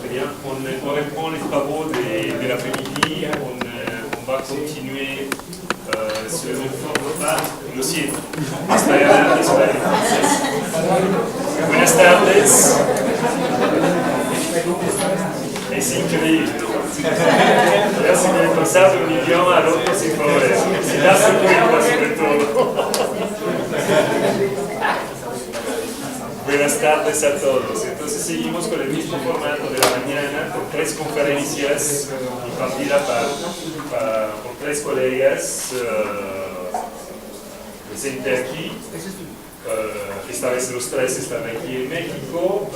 Très bien, on reprend les travaux de l'après-midi, on va continuer sur une forme. Ah, lo siento. Estoy hablando español. Buenas tardes. Es increíble. Gracias por pasar de un idioma al otro sin problema. Sin darse cuenta sobre todo. Buenas tardes a todos. Entonces seguimos con el mismo formato de la mañana, con 3 conferencias impartidas por 3 colegas presentes aquí. Esta vez los 3 están aquí en México.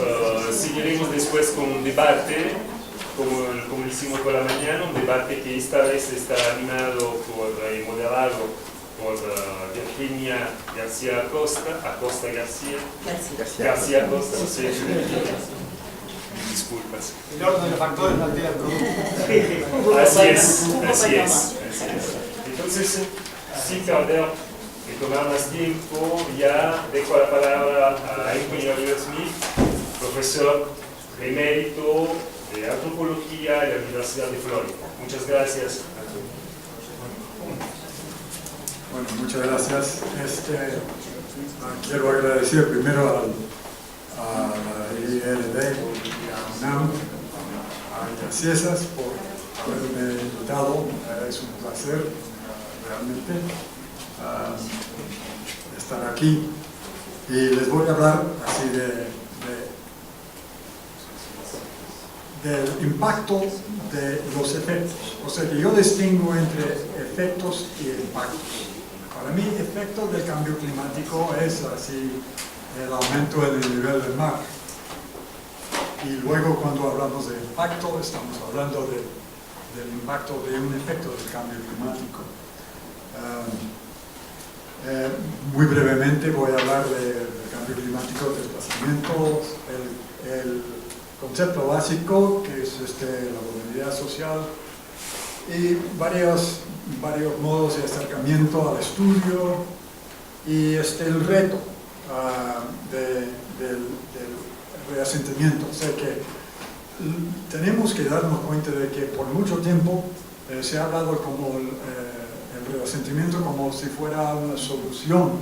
Seguiremos después con un debate, como hicimos por la mañana, un debate que esta vez está animado y moderado por Virginia García Acosta, García Acosta, no sé, disculpas. El orden de factores no altera el producto. Así es. Entonces, sin perder de tomar más tiempo, ya dejo la palabra a Anthony Oliver Smith, profesor emérito de antropología de la Universidad de Florida. Muchas gracias. Bueno, muchas gracias. Quiero agradecer primero a la ILD y a UNAM, a Ciesas por haberme invitado. Es un placer realmente estar aquí. Y les voy a hablar así del impacto de los efectos. O sea que yo distingo entre efectos y impactos. Para mí, efecto del cambio climático es así el aumento del nivel del mar. Y luego cuando hablamos de impacto, estamos hablando del impacto de un efecto del cambio climático. Muy brevemente voy a hablar del cambio climático, desplazamientos, el concepto básico, que es la movilidad social, y varios modos de acercamiento al estudio, y el reto del reasentamiento. O sea que tenemos que darnos cuenta de que por mucho tiempo se ha hablado como el reasentamiento como si fuera una solución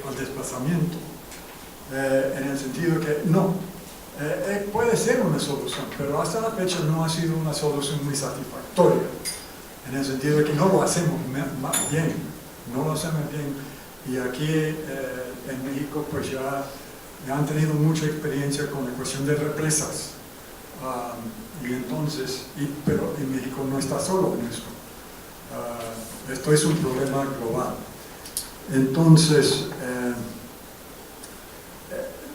al desplazamiento, en el sentido que no. Puede ser una solución, pero hasta la fecha no ha sido una solución muy satisfactoria, en el sentido de que no lo hacemos bien, y aquí en México pues ya han tenido mucha experiencia con la cuestión de represas, y entonces, pero en México no está solo en esto, esto es un problema global. Entonces,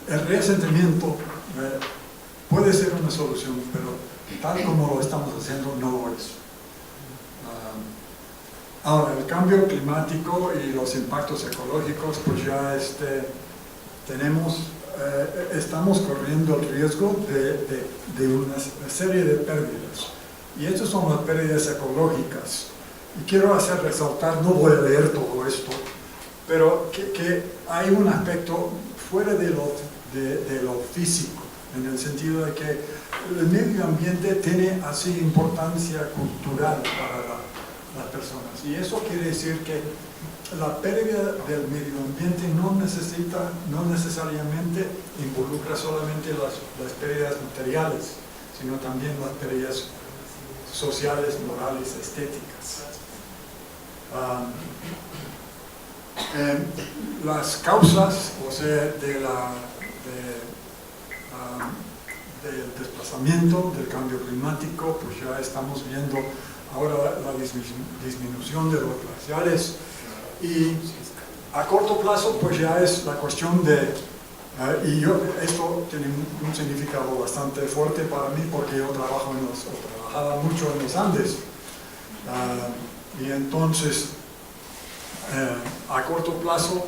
el reasentamiento puede ser una solución, pero tal como lo estamos haciendo no lo es. Ahora, el cambio climático y los impactos ecológicos, pues ya estamos corriendo el riesgo de una serie de pérdidas. Y estas son las pérdidas ecológicas. Y quiero hacer resaltar, no voy a leer todo esto, pero que hay un aspecto fuera de lo físico, en el sentido de que el medio ambiente tiene así importancia cultural para las personas, y eso quiere decir que la pérdida del medio ambiente no necesariamente involucra solamente las pérdidas materiales, sino también las pérdidas sociales, morales, estéticas. Las causas, o sea, del desplazamiento, del cambio climático, pues ya estamos viendo ahora la disminución de los glaciares, y a corto plazo pues ya es la cuestión de, esto tiene un significado bastante fuerte para mí porque yo trabajaba mucho en los Andes, y entonces a corto plazo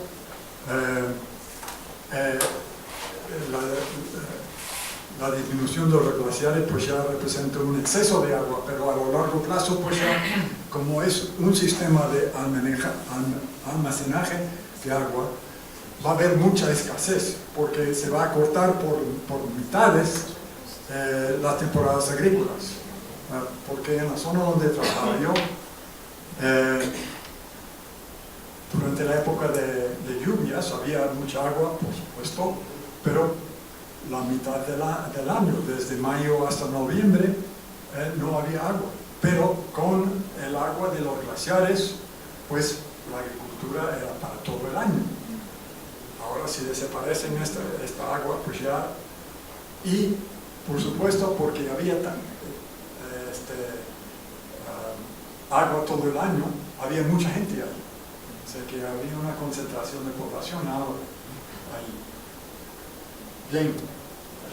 la disminución de los glaciares pues ya representa un exceso de agua, pero a lo largo plazo pues ya, como es un sistema de almacenaje, de agua, va a haber mucha escasez, porque se va a cortar por mitades las temporadas agrícolas. Porque en la zona donde trabajaba yo, durante la época de lluvias había mucha agua, por supuesto, pero la mitad del año, desde mayo hasta noviembre, no había agua. Pero con el agua de los glaciares, pues la agricultura era para todo el año. Ahora si desaparecen esta agua, pues ya... Y, por supuesto, porque había agua todo el año, había mucha gente ahí. O sea que había una concentración de población ahora ahí. Bien,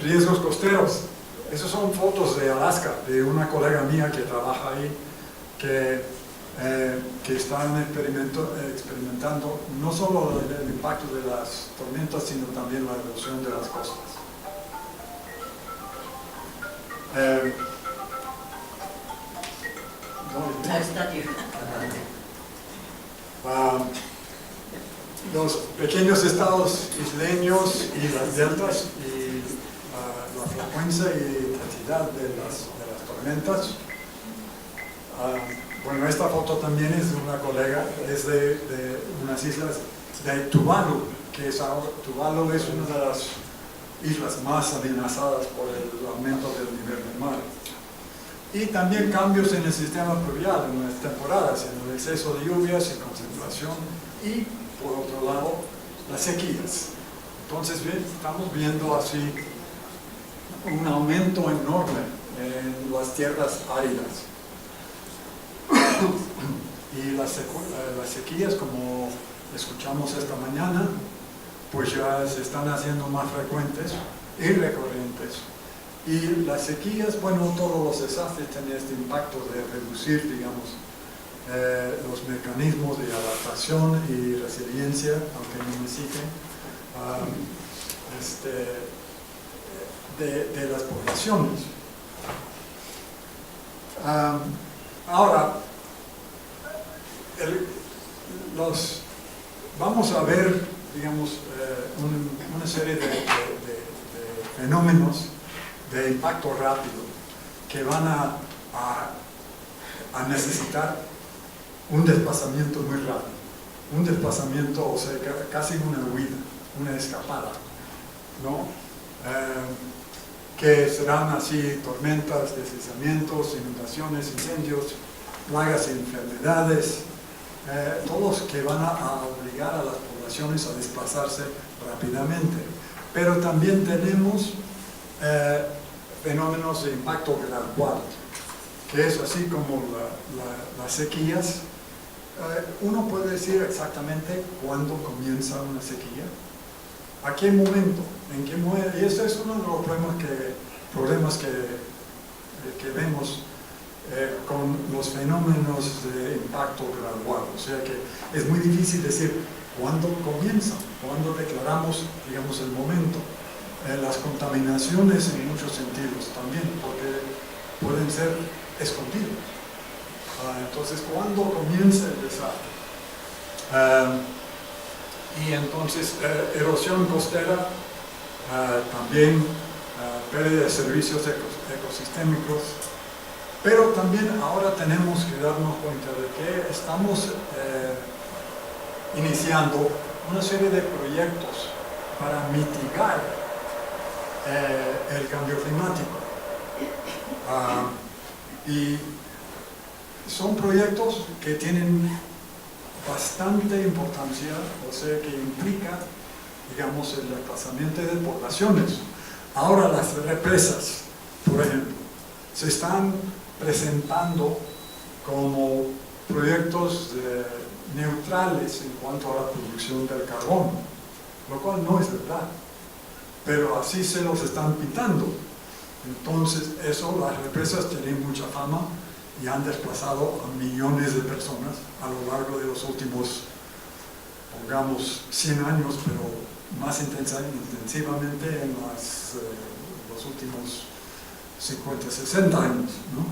riesgos costeros. Esas son fotos de Alaska, de una colega mía que trabaja ahí, que están experimentando no solo el impacto de las tormentas, sino también la erosión de las costas. Los pequeños estados isleños y las deltas y la frecuencia y intensidad de las tormentas. Bueno, esta foto también es de una colega, es de unas islas de Tuvalu, Tuvalu es una de las islas más amenazadas por el aumento del nivel del mar. Y también cambios en el sistema pluvial, en las temporadas, en el exceso de lluvias y concentración, y por otro lado, las sequías. Entonces estamos viendo así un aumento enorme en las tierras áridas. Y las sequías, como escuchamos esta mañana, pues ya se están haciendo más frecuentes y recurrentes. Y las sequías, bueno, todos los desastres tienen este impacto de reducir, digamos, los mecanismos de adaptación y resiliencia, aunque no necesiten, de las poblaciones. Ahora, vamos a ver, digamos, una serie de fenómenos de impacto rápido que van a necesitar un desplazamiento muy rápido, un desplazamiento, o sea, casi una huida, una escapada, ¿no? Que serán así tormentas, deslizamientos, inundaciones, incendios, plagas y enfermedades, todos que van a obligar a las poblaciones a desplazarse rápidamente. Pero también tenemos fenómenos de impacto gradual, que es así como las sequías. Uno puede decir exactamente cuándo comienza una sequía, a qué momento, en qué momento, y ese es uno de los problemas que vemos con los fenómenos de impacto gradual. O sea que es muy difícil decir cuándo comienza, cuándo declaramos, digamos, el momento. Las contaminaciones en muchos sentidos también, porque pueden ser escondidas. Entonces, ¿cuándo comienza el desastre? Y entonces, erosión costera, también pérdida de servicios ecosistémicos, pero también ahora tenemos que darnos cuenta de que estamos iniciando una serie de proyectos para mitigar el cambio climático. Y son proyectos que tienen bastante importancia, o sea que implica, digamos, el desplazamiento de poblaciones. Ahora las represas, por ejemplo, se están presentando como proyectos neutrales en cuanto a la producción del carbón, lo cual no es verdad, pero así se los están pintando. Entonces, las represas tienen mucha fama y han desplazado a millones de personas a lo largo de los últimos, pongamos, 100 años, pero más intensivamente en los últimos 50, 60 años, ¿no?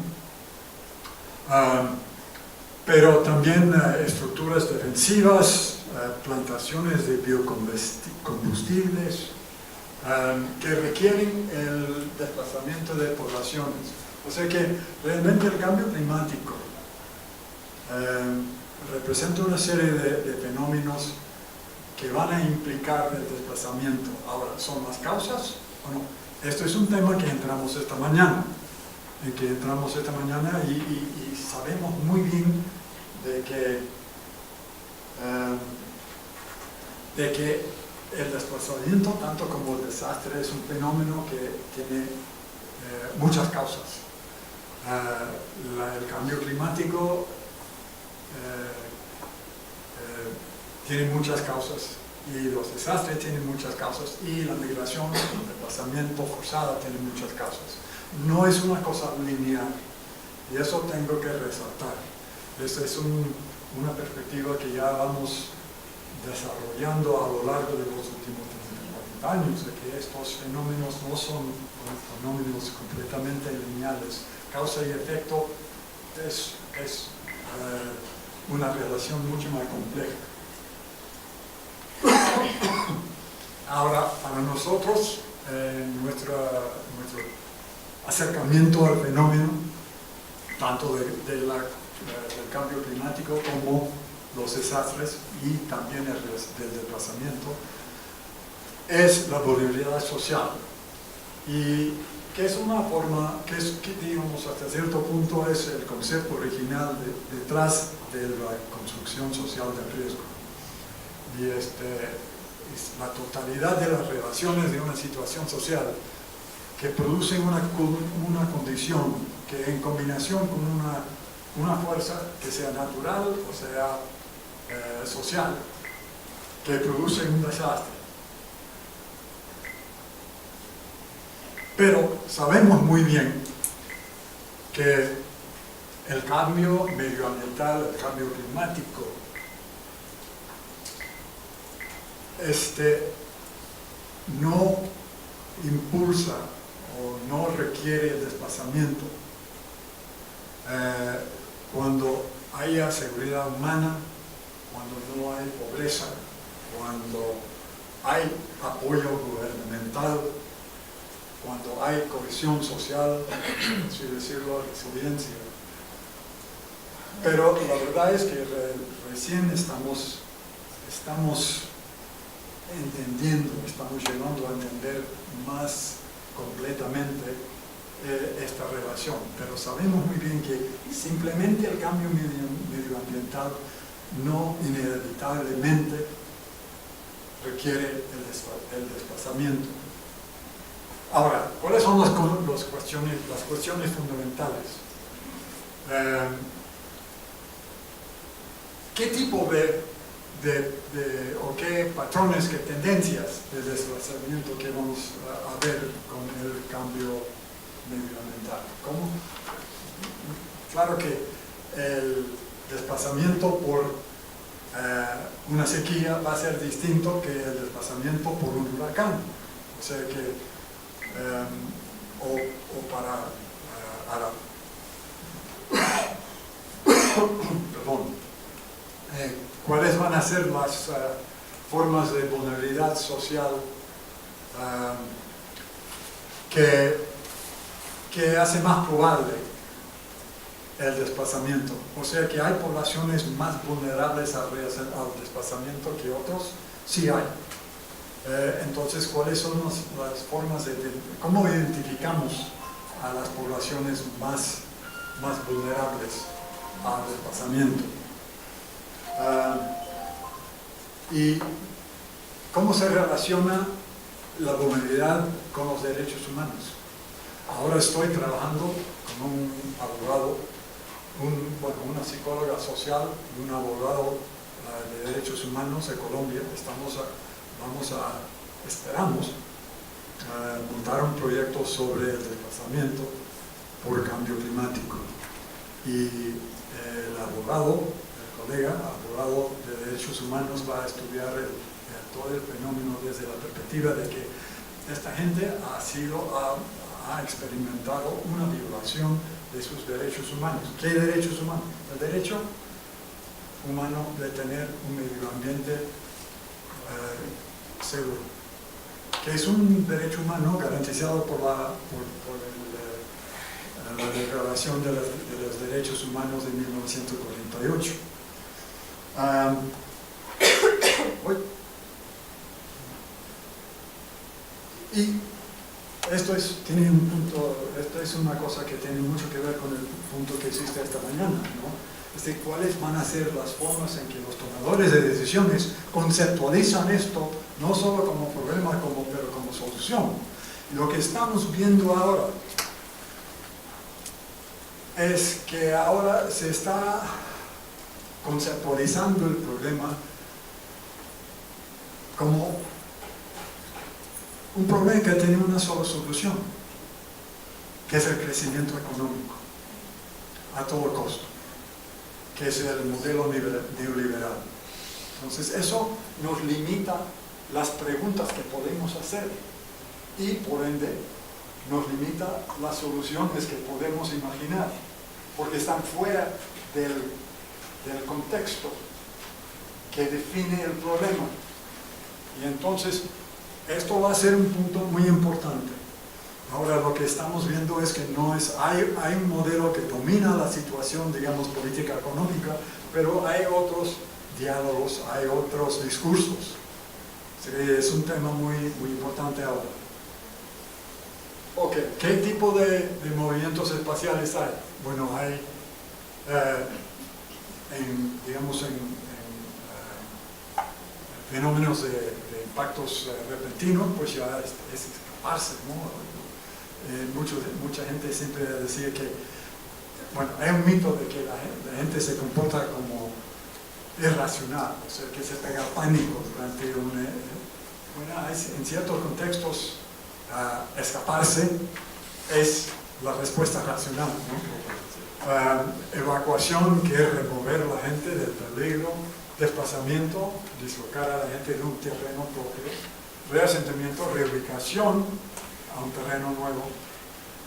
pero también estructuras defensivas, plantaciones de biocombustibles, que requieren el desplazamiento de poblaciones. O sea que realmente el cambio climático representa una serie de fenómenos que van a implicar el desplazamiento. Ahora, ¿son las causas o no? Esto es un tema que entramos esta mañana, y sabemos muy bien de que el desplazamiento, tanto como el desastre, es un fenómeno que tiene muchas causas. El cambio climático tiene muchas causas, y los desastres tienen muchas causas, y la migración, el desplazamiento forzado tiene muchas causas. No es una cosa lineal, y eso tengo que resaltar. Esta es una perspectiva que ya vamos desarrollando a lo largo de los últimos 30 años, de que estos fenómenos no son fenómenos completamente lineales. Causa y efecto es una relación mucho más compleja. Ahora, para nosotros, nuestro acercamiento al fenómeno, tanto del cambio climático como los desastres y también del desplazamiento, es la vulnerabilidad social, y que es una forma, que digamos hasta cierto punto es el concepto original detrás de la construcción social de riesgo. Y es la totalidad de las relaciones de una situación social que producen una condición que, en combinación con una fuerza que sea natural o sea social, que produce un desastre. Pero sabemos muy bien que el cambio medioambiental, el cambio climático, no impulsa o no requiere el desplazamiento cuando haya seguridad humana, cuando no hay pobreza, cuando hay apoyo gubernamental, cuando hay cohesión social, así decirlo, resiliencia. Pero la verdad es que recién estamos entendiendo, estamos llegando a entender más completamente esta relación, pero sabemos muy bien que simplemente el cambio medioambiental no inevitablemente requiere el desplazamiento. Ahora, ¿cuáles son las cuestiones fundamentales? ¿Qué tipo o qué patrones, qué tendencias de desplazamiento que vamos a ver con el cambio medioambiental? ¿Cómo? Claro que el desplazamiento por una sequía va a ser distinto que el desplazamiento por un huracán. O sea que, ¿cuáles van a ser las formas de vulnerabilidad social que hace más probable el desplazamiento? O sea que hay poblaciones más vulnerables al desplazamiento que otros. Sí hay. Entonces, ¿cuáles son las formas cómo identificamos a las poblaciones más vulnerables al desplazamiento? Y cómo se relaciona la vulnerabilidad con los derechos humanos. Ahora estoy trabajando con un abogado, una psicóloga social y un abogado de derechos humanos de Colombia. Esperamos montar un proyecto sobre el desplazamiento por cambio climático. Y el abogado de derechos humanos va a estudiar todo el fenómeno desde la perspectiva de que esta gente ha experimentado una violación de sus derechos humanos. ¿Qué derechos humanos? El derecho humano de tener un medio ambiente seguro, que es un derecho humano garantizado por la Declaración de los Derechos Humanos de 1948. Y esto es una cosa que tiene mucho que ver con el punto que hiciste esta mañana, ¿no? Es decir, cuáles van a ser las formas en que los tomadores de decisiones conceptualizan esto, no solo como problema, pero como solución. Y lo que estamos viendo ahora es que ahora se está conceptualizando el problema como un problema que tiene una sola solución, que es el crecimiento económico a todo costo, que es el modelo neoliberal. Entonces eso nos limita las preguntas que podemos hacer y por ende nos limita las soluciones que podemos imaginar, porque están fuera del contexto que define el problema. Y entonces esto va a ser un punto muy importante. Ahora lo que estamos viendo es que hay un modelo que domina la situación, digamos, política económica, pero hay otros diálogos, hay otros discursos. Así que es un tema muy, muy importante ahora. Ok, ¿qué tipo de movimientos espaciales hay? Bueno, hay, fenómenos de impactos repentinos, pues ya es escaparse, ¿no? Mucha gente siempre decía que, bueno, hay un mito de que la gente se comporta como irracional, o sea, que se pega pánico durante en ciertos contextos escaparse es la respuesta racional, ¿no? Evacuación, que es remover a la gente del peligro, desplazamiento, dislocar a la gente de un terreno propio, reasentamiento, reubicación a un terreno nuevo,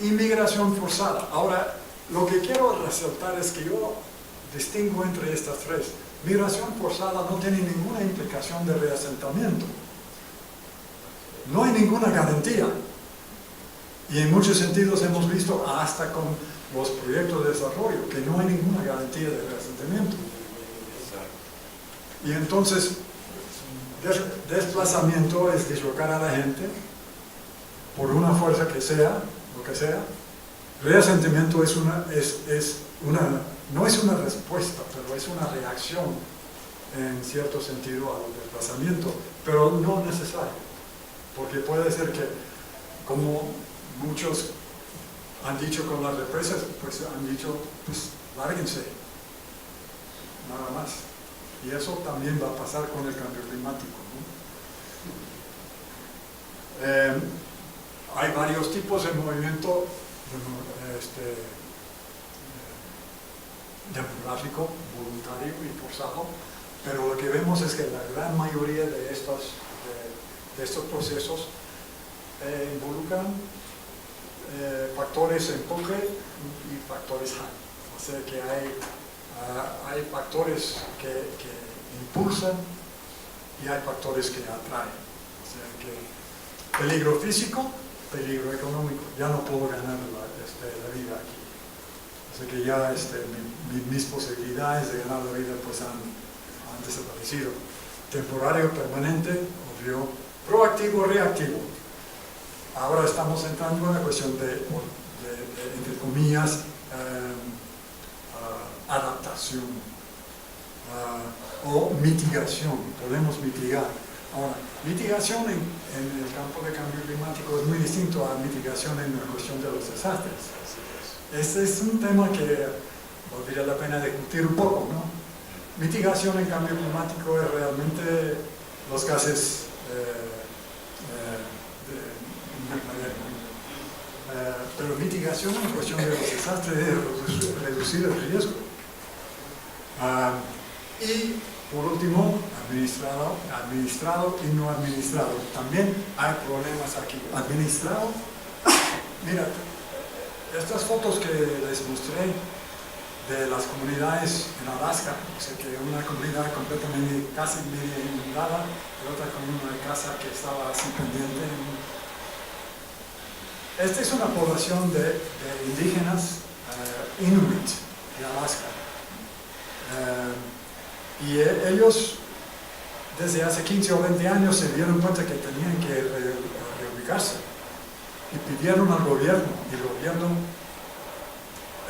inmigración forzada. Ahora, lo que quiero resaltar es que yo distingo entre estas tres. Migración forzada no tiene ninguna implicación de reasentamiento. No hay ninguna garantía. Y en muchos sentidos hemos visto hasta con los proyectos de desarrollo que no hay ninguna garantía de reasentamiento. Y entonces, desplazamiento es dislocar a la gente por una fuerza que sea, lo que sea. Reasentamiento no es una respuesta, pero es una reacción en cierto sentido al desplazamiento, pero no necesario, porque puede ser que, como muchos han dicho con las represas, pues han dicho, pues lárguense, nada más. Y eso también va a pasar con el cambio climático, ¿no? Hay varios tipos de movimiento demográfico, voluntario y forzado, pero lo que vemos es que la gran mayoría de estos procesos involucran factores empuje y factores jale. O sea que hay factores que impulsan y hay factores que atraen. O sea que peligro físico, peligro económico. Ya no puedo ganar la vida aquí. O sea que ya mis posibilidades de ganar la vida pues han desaparecido. Temporario, permanente, obvio, proactivo, reactivo. Ahora estamos entrando en la cuestión de entre comillas, adaptación o mitigación. Podemos mitigar. Ahora, mitigación en el campo de cambio climático es muy distinto a mitigación en la cuestión de los desastres. Este es un tema que valdría la pena discutir un poco, ¿no? Mitigación en cambio climático es realmente los gases pero mitigación en cuestión de los desastres es reducir el riesgo. Y por último, administrado y no administrado. También hay problemas aquí. Administrado, mira, estas fotos que les mostré de las comunidades en Alaska, o sea que una comunidad completamente casi media inundada, y otra con una casa que estaba así pendiente. Esta es una población de indígenas Inuit de Alaska. Y ellos desde hace 15 o 20 años se dieron cuenta que tenían que reubicarse y pidieron al gobierno, y el gobierno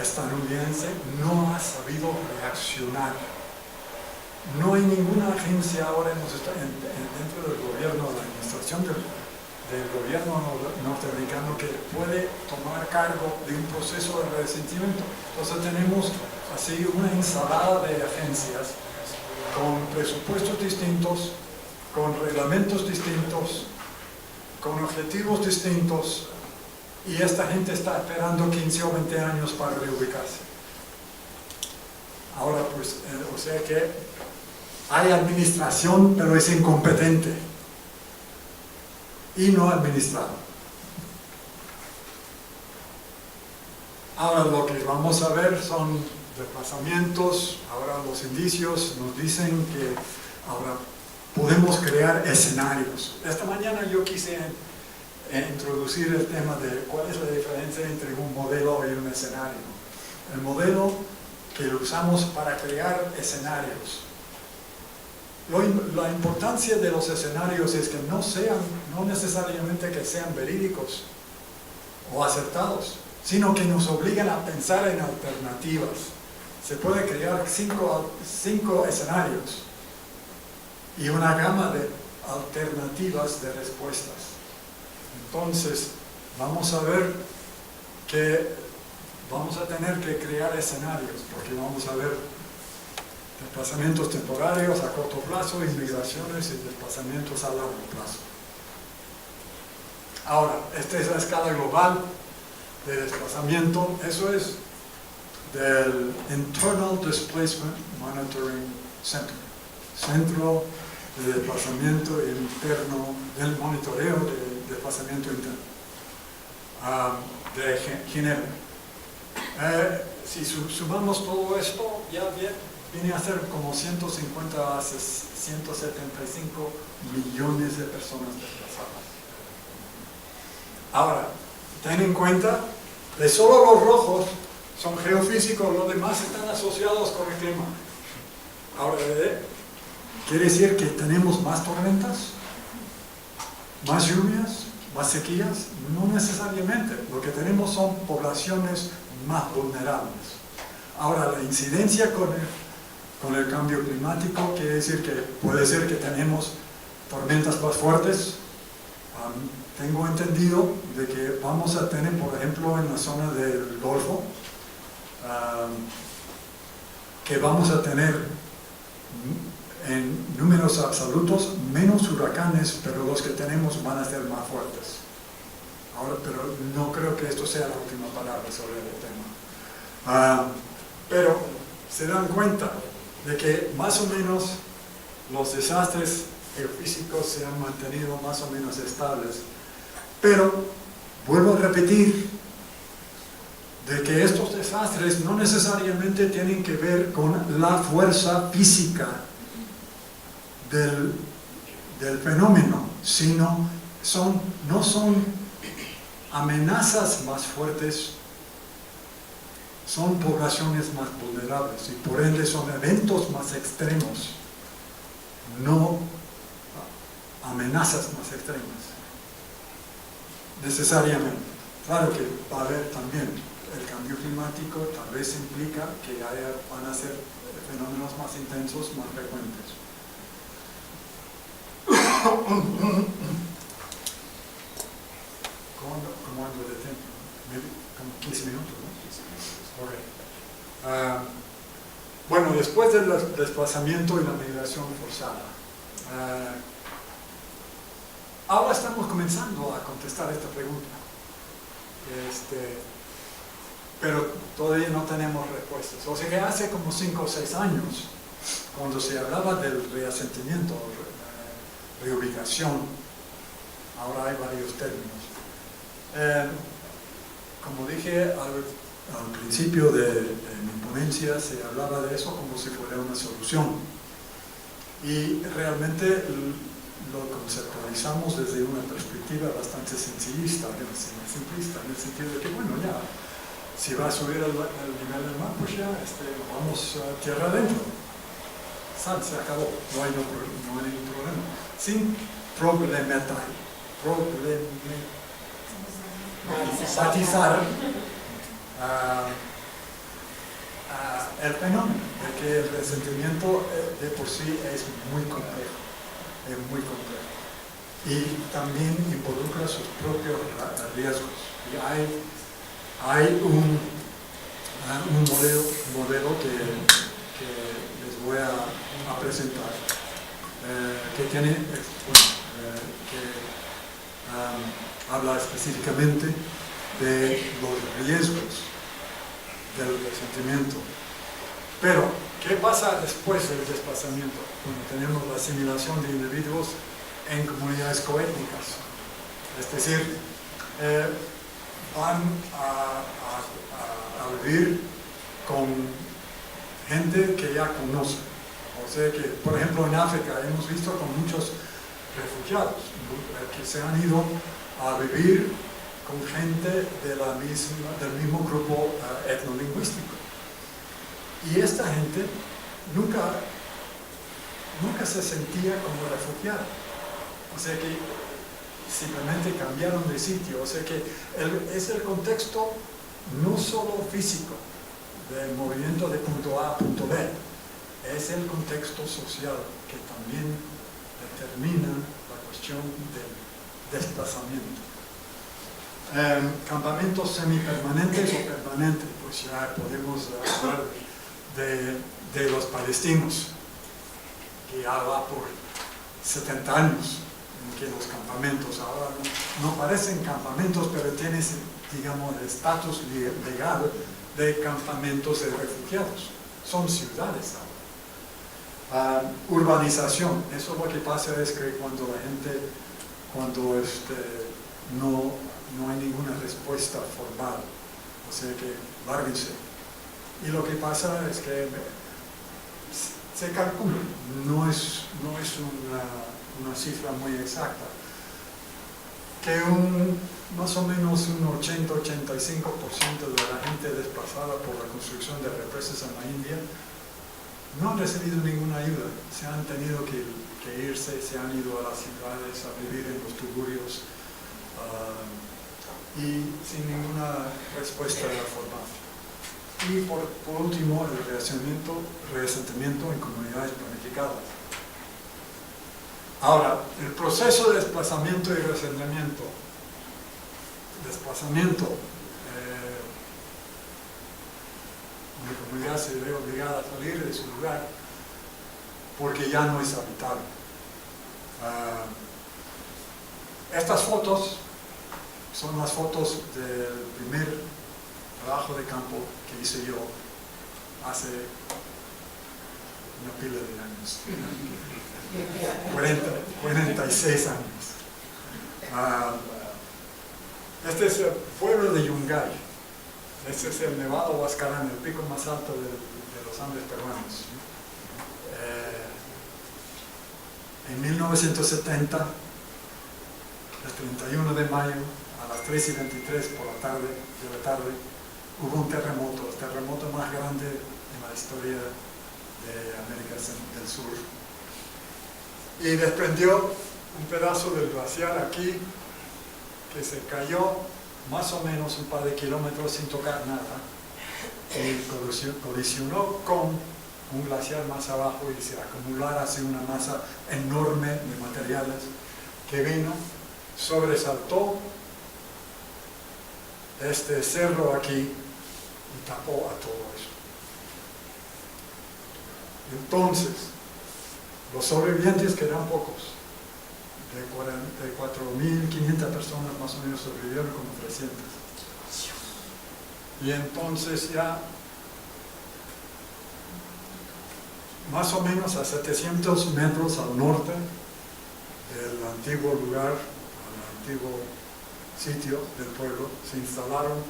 estadounidense no ha sabido reaccionar. No hay ninguna agencia ahora dentro del gobierno, de la administración del gobierno norteamericano que puede tomar cargo de un proceso de resentimiento. Entonces tenemos así una ensalada de agencias con presupuestos distintos, con reglamentos distintos, con objetivos distintos, y esta gente está esperando 15 o 20 años para reubicarse. Ahora pues, o sea que hay administración, pero es incompetente y no administrado. Ahora lo que vamos a ver son desplazamientos. Ahora los indicios nos dicen que ahora podemos crear escenarios. Esta mañana yo quise introducir el tema de cuál es la diferencia entre un modelo y un escenario. El modelo que lo usamos para crear escenarios. La importancia de los escenarios es que no necesariamente que sean verídicos o acertados, sino que nos obligan a pensar en alternativas. Se puede crear cinco escenarios y una gama de alternativas de respuestas. Entonces, vamos a ver que vamos a tener que crear escenarios, porque vamos a ver desplazamientos temporarios a corto plazo, inmigraciones y desplazamientos a largo plazo. Ahora, esta es la escala global de desplazamiento. Eso es del Internal Displacement Monitoring Center, Centro de Desplazamiento Interno, del monitoreo de desplazamiento interno, de Ginebra. Si sumamos todo esto, ya viene a ser como 150 a 175 millones de personas desplazadas. Ahora, ten en cuenta que solo los rojos son geofísicos, los demás están asociados con el clima. Ahora, ¿quiere decir que tenemos más tormentas? ¿Más lluvias? ¿Más sequías? No necesariamente. Lo que tenemos son poblaciones más vulnerables. Ahora, la incidencia con el cambio climático quiere decir que puede ser que tenemos tormentas más fuertes. Tengo entendido de que vamos a tener, por ejemplo, en la zona del Golfo, que vamos a tener en números absolutos menos huracanes, pero los que tenemos van a ser más fuertes. Ahora, pero no creo que esto sea la última palabra sobre el tema. Pero se dan cuenta de que más o menos los desastres geofísicos se han mantenido más o menos estables. Pero vuelvo a repetir de que estos desastres no necesariamente tienen que ver con la fuerza física del fenómeno, sino no son amenazas más fuertes, son poblaciones más vulnerables y por ende son eventos más extremos, no amenazas más extremas necesariamente. Claro que va a haber también el cambio climático, tal vez implica que van a ser fenómenos más intensos, más frecuentes. ¿Cómo ando de tiempo? Como 15 minutos, ¿no? Okay. Bueno, después del desplazamiento y la migración forzada, ahora estamos comenzando a contestar esta pregunta. Pero todavía no tenemos respuestas. O sea que hace como 5 o 6 años, cuando se hablaba del reasentamiento, reubicación, ahora hay varios términos. Como dije al principio de mi ponencia se hablaba de eso como si fuera una solución. Y realmente lo conceptualizamos desde una perspectiva bastante simplista, en el sentido de que, bueno, ya, si va a subir el nivel del mar, pues ya vamos a tierra adentro. Se acabó, no hay ningún problema. Sin problematizar el fenómeno de que el resentimiento de por sí es muy complejo, y también involucra sus propios riesgos. Y hay un modelo que les voy a presentar, que tiene, habla específicamente de los riesgos del resentimiento. Pero, ¿qué pasa después del desplazamiento? Cuando tenemos la asimilación de individuos en comunidades coétnicas. Es decir, van a vivir con gente que ya conoce. O sea que, por ejemplo, en África hemos visto con muchos refugiados que se han ido a vivir con gente del mismo grupo etnolingüístico. Y esta gente nunca se sentía como refugiada. O sea que simplemente cambiaron de sitio. O sea que es el contexto no solo físico del movimiento de punto A a punto B, es el contexto social que también determina la cuestión del desplazamiento. Campamentos semipermanentes o permanentes, pues ya podemos hablar de los palestinos, que ya va por 70 años en que los campamentos ahora no parecen campamentos, pero tienen, digamos, el estatus legal de campamentos de refugiados. Son ciudades ahora. Urbanización, eso lo que pasa es que cuando la gente, no hay ninguna respuesta formal, o sea que lárguense. Y lo que pasa es que se calcula, no es una cifra muy exacta, que más o menos un 80-85% de la gente desplazada por la construcción de represas en la India no han recibido ninguna ayuda, se han tenido que irse, se han ido a las ciudades a vivir en los tugurios y sin ninguna respuesta formal. Y por último, el resentimiento en comunidades planificadas. Ahora, el proceso de desplazamiento y resentimiento. Una comunidad se ve obligada a salir de su lugar porque ya no es habitable. Estas fotos son las fotos del primer trabajo de campo que hice yo hace una pila de años, 46 años. Este es el pueblo de Yungay. Este es el Nevado Huascarán, el pico más alto de los Andes peruanos. En 1970, el 31 de mayo, a las 3:23 de la tarde, hubo un terremoto, el terremoto más grande en la historia de América del Sur. Y desprendió un pedazo del glaciar aquí, que se cayó más o menos un par de kilómetros sin tocar nada, y colisionó con un glaciar más abajo y se acumulara así una masa enorme de materiales que vino, sobresaltó este cerro aquí y tapó a todo eso. Entonces, los sobrevivientes, que eran pocos, de 4.500 personas más o menos sobrevivieron como 300. Y entonces ya más o menos a 700 metros al norte del antiguo lugar, al antiguo sitio del pueblo, se instalaron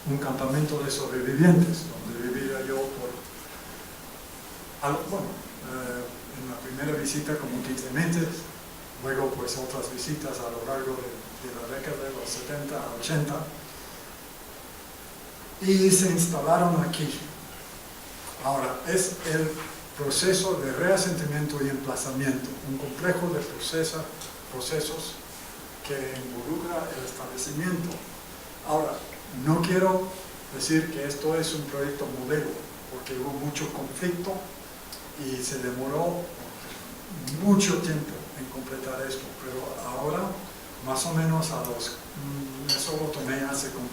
un campamento de sobrevivientes, donde vivía yo en la primera visita como 15 meses, luego pues otras visitas a lo largo de la década de los 70 a 80, y se instalaron aquí. Ahora, es el proceso de reasentamiento y emplazamiento, un complejo de procesos que involucra el establecimiento. Ahora, no quiero decir que esto es un proyecto modelo, porque hubo mucho conflicto y se demoró mucho tiempo en completar esto, pero ahora, más o menos eso lo tomé hace como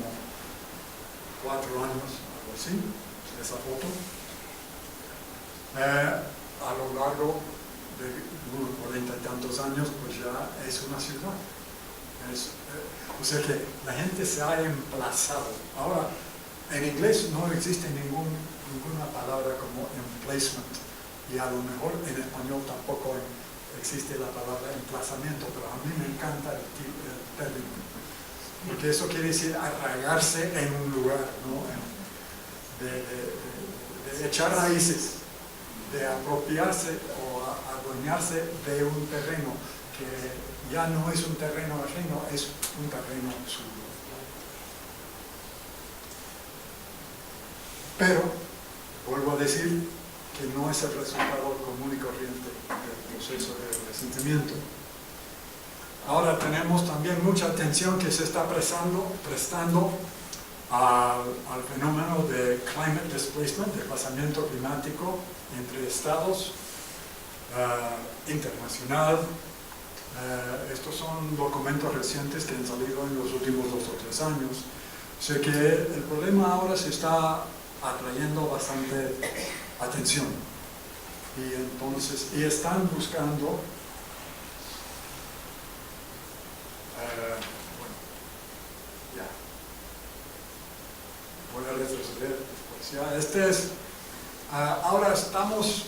4 años, algo así, esa foto. A lo largo de 40 y tantos años, pues ya es una ciudad. O sea que la gente se ha emplazado. Ahora, en inglés no existe ninguna palabra como emplacement, y a lo mejor en español tampoco existe la palabra emplazamiento, pero a mí me encanta el término, porque eso quiere decir arraigarse en un lugar, ¿no? De echar raíces, de apropiarse o adueñarse de un terreno que ya no es un terreno ajeno, es un terreno suyo. Pero, vuelvo a decir, que no es el resultado común y corriente del proceso de resentimiento. Ahora tenemos también mucha atención que se está prestando al fenómeno de climate displacement, desplazamiento climático entre estados, internacional. Estos son documentos recientes que han salido en los últimos 2 o 3 años. O sea que el problema ahora se está atrayendo bastante atención. Y están buscando voy a retroceder después. Ahora estamos,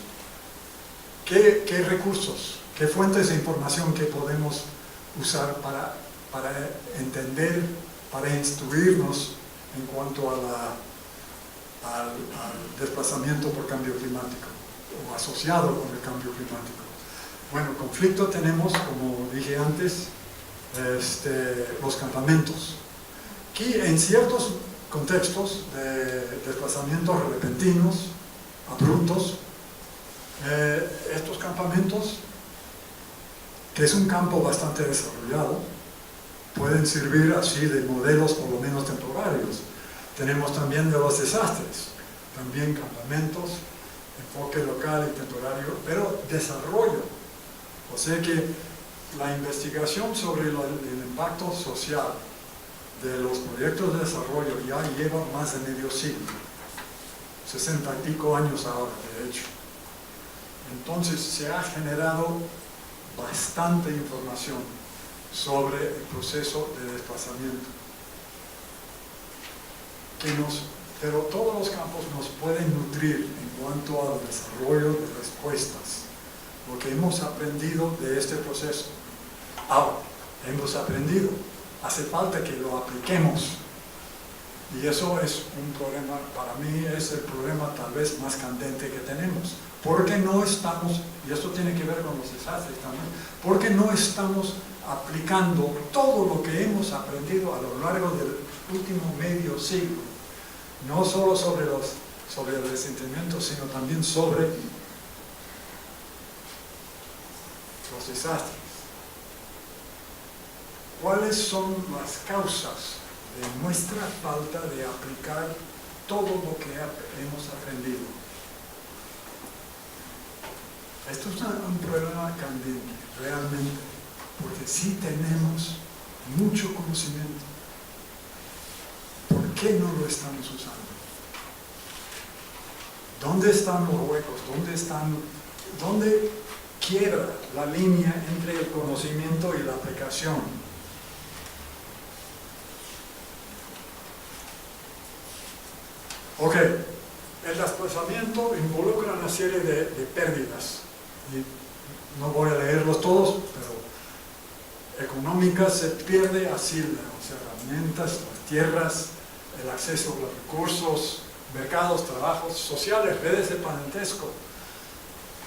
¿qué recursos, qué fuentes de información que podemos usar para entender, para instruirnos en cuanto al desplazamiento por cambio climático o asociado con el cambio climático? Bueno, conflicto tenemos, como dije antes, los campamentos. Aquí en ciertos contextos de desplazamientos repentinos, abruptos, estos campamentos, que es un campo bastante desarrollado, pueden servir así de modelos por lo menos temporarios. Tenemos también de los desastres, también campamentos, enfoque local y temporario, pero desarrollo. O sea que la investigación sobre el impacto social de los proyectos de desarrollo ya lleva más de medio siglo, 60 y pico años ahora, de hecho. Entonces se ha generado bastante información sobre el proceso de desplazamiento. Pero todos los campos nos pueden nutrir en cuanto al desarrollo de respuestas, lo que hemos aprendido de este proceso. Ahora, hemos aprendido, hace falta que lo apliquemos, y eso es un problema, para mí es el problema tal vez más candente que tenemos, porque no estamos, y esto tiene que ver con los desastres también, porque no estamos aplicando todo lo que hemos aprendido a lo largo del último medio siglo, no solo sobre el resentimiento, sino también sobre los desastres. ¿Cuáles son las causas de nuestra falta de aplicar todo lo que hemos aprendido? Esto es un problema candente, realmente, porque sí tenemos mucho conocimiento. ¿Por qué no lo estamos usando? ¿Dónde están los huecos? ¿Dónde quiebra la línea entre el conocimiento y la aplicación? Ok, el desplazamiento involucra una serie de pérdidas. Y no voy a leerlos todos, pero económicas se pierde así, las herramientas, las tierras, el acceso a los recursos, mercados, trabajos sociales, redes de parentesco.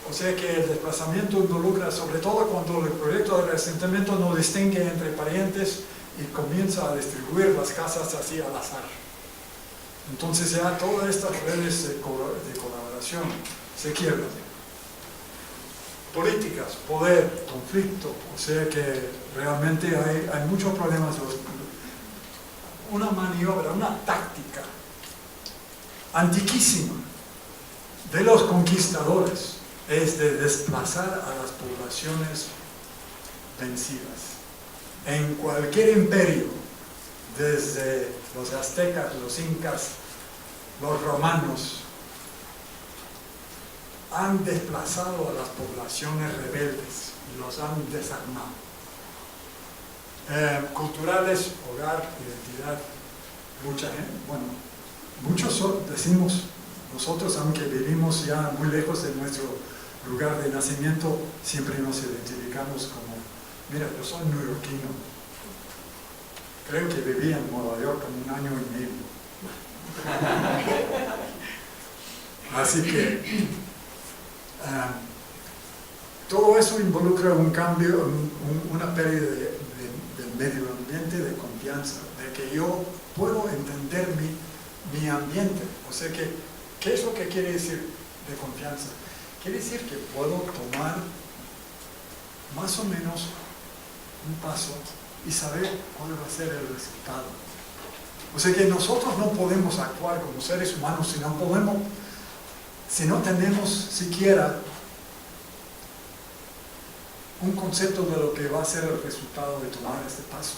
O sea que el desplazamiento involucra, sobre todo cuando el proyecto de reasentamiento no distingue entre parientes y comienza a distribuir las casas así al azar. Entonces ya todas estas redes de colaboración se quiebran. Políticas, poder, conflicto, o sea que realmente hay muchos problemas. Una maniobra, una táctica antiquísima de los conquistadores es de desplazar a las poblaciones vencidas. En cualquier imperio, desde los aztecas, los incas, los romanos, han desplazado a las poblaciones rebeldes y los han desarmado. Culturales, hogar, identidad, mucha gente, bueno, muchos decimos, nosotros aunque vivimos ya muy lejos de nuestro lugar de nacimiento, siempre nos identificamos como, mira, yo soy neoyorquino, creo que vivía en Nueva York como 1 año y medio. Así que todo eso involucra un cambio, una pérdida del medio ambiente, de confianza, de que yo puedo entender mi ambiente. O sea que, ¿qué es lo que quiere decir de confianza? Quiere decir que puedo tomar más o menos un paso y saber cuál va a ser el resultado. O sea que nosotros no podemos actuar como seres humanos si no tenemos siquiera un concepto de lo que va a ser el resultado de tomar este paso.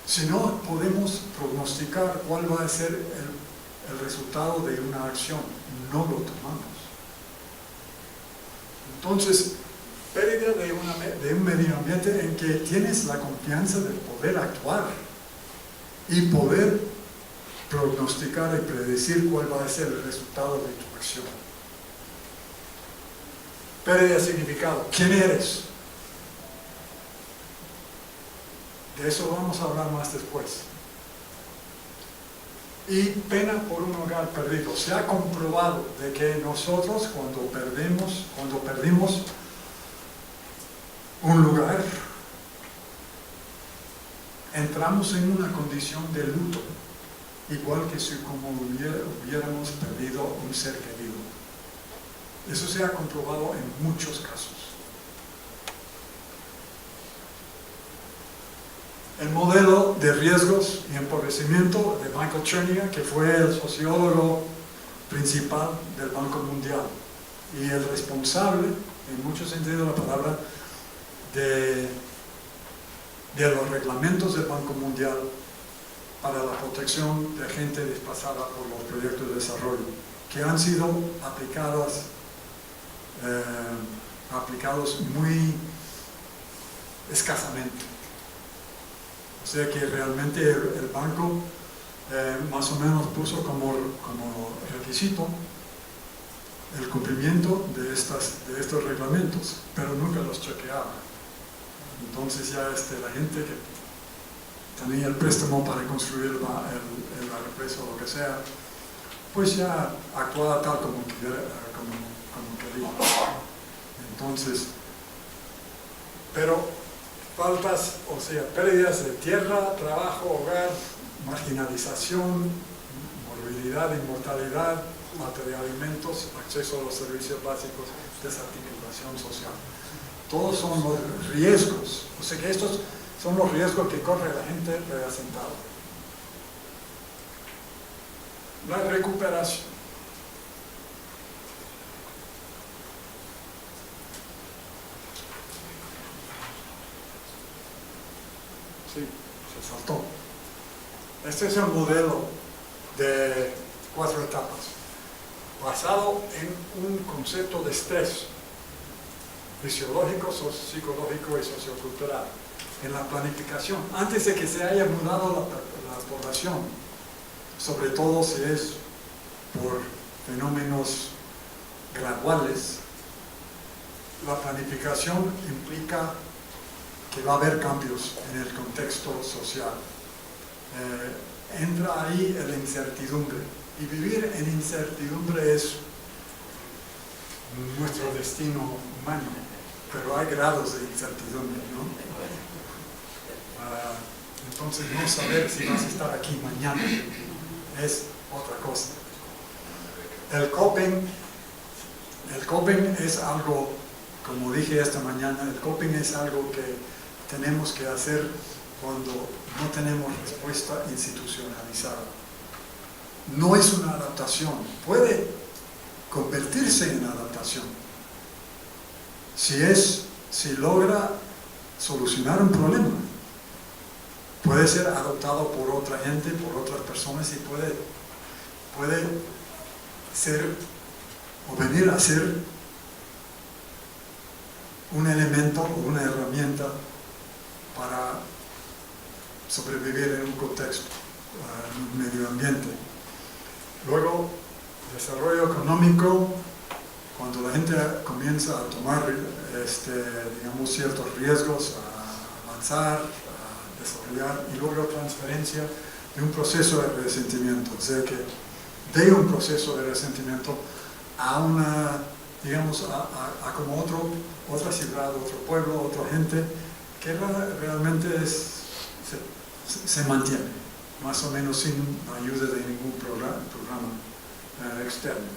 Si no podemos prognosticar cuál va a ser el resultado de una acción, no lo tomamos. Entonces, pérdida de un medio ambiente en que tienes la confianza de poder actuar y poder prognosticar y predecir cuál va a ser el resultado de tu acción. Pérdida de significado. ¿Quién eres? De eso vamos a hablar más después. Y pena por un hogar perdido. Se ha comprobado de que nosotros cuando perdimos un lugar, entramos en una condición de luto, igual que si como hubiéramos perdido un ser querido. Eso se ha comprobado en muchos casos. El modelo de riesgos y empobrecimiento de Michael Cherniak, que fue el sociólogo principal del Banco Mundial y el responsable, en muchos sentidos de la palabra, de los reglamentos del Banco Mundial para la protección de gente desplazada por los proyectos de desarrollo, que han sido aplicados muy escasamente. O sea que realmente el banco más o menos puso como requisito el cumplimiento de estos reglamentos, pero nunca los chequeaba. Entonces ya la gente que tenía el préstamo para construir la represa o lo que sea, pues ya actuaba tal como quería. Entonces, pero faltas, o sea, pérdidas de tierra, trabajo, hogar, marginalización, morbilidad, inmortalidad, falta de alimentos, acceso a los servicios básicos, desarticulación social. Todos son los riesgos, o sea que estos son los riesgos que corre la gente reasentada. La recuperación. Sí, se saltó. Este es el modelo de 4 etapas, basado en un concepto de estrés fisiológico, psicológico y sociocultural. En la planificación, antes de que se haya mudado la población, sobre todo si es por fenómenos graduales, la planificación implica que va a haber cambios en el contexto social. entra ahí la incertidumbre. Y vivir en incertidumbre es nuestro destino humano, pero hay grados de incertidumbre, ¿no? Entonces no saber si vas a estar aquí mañana es otra cosa. El coping es algo, como dije esta mañana, el coping es algo que tenemos que hacer cuando no tenemos respuesta institucionalizada. No es una adaptación, puede convertirse en adaptación. Si logra solucionar un problema, puede ser adoptado por otra gente, por otras personas y puede ser o venir a ser un elemento o una herramienta para sobrevivir en un contexto, en un medio ambiente. Luego, desarrollo económico, cuando la gente comienza a tomar digamos, ciertos riesgos, a avanzar, a desarrollar, y luego transferencia de un proceso de resentimiento, o sea que de un proceso de resentimiento a una, digamos, a como otra ciudad, otro pueblo, otra gente, que realmente se mantiene, más o menos sin ayuda de ningún programa externo.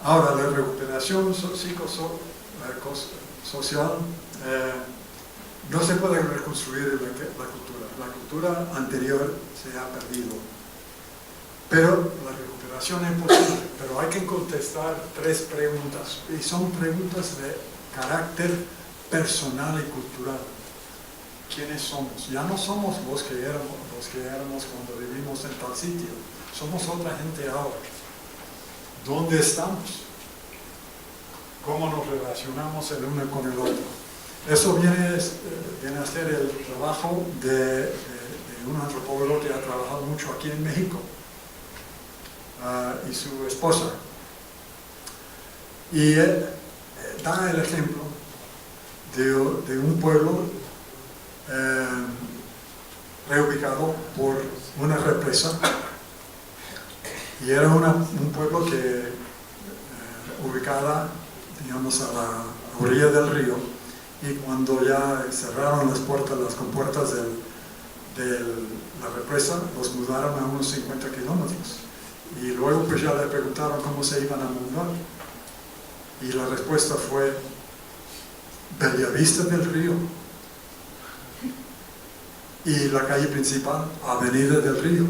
Ahora, la recuperación psicosocial no se puede reconstruir la cultura. La cultura anterior se ha perdido. Pero la recuperación es posible. Pero hay que contestar 3 preguntas. Y son preguntas de carácter personal y cultural. ¿Quiénes somos? Ya no somos los que éramos cuando vivimos en tal sitio. Somos otra gente ahora. ¿Dónde estamos? ¿Cómo nos relacionamos el uno con el otro? Eso viene a ser el trabajo de un antropólogo que ha trabajado mucho aquí en México y su esposa. Y él da el ejemplo de un pueblo reubicado por una represa, y era un pueblo que ubicada, digamos, a la orilla del río, y cuando ya cerraron las compuertas de la represa, los mudaron a unos 50 kilómetros, y luego pues ya le preguntaron cómo se iban a mudar, y la respuesta fue Bellavista del Río, y la calle principal, Avenida del Río.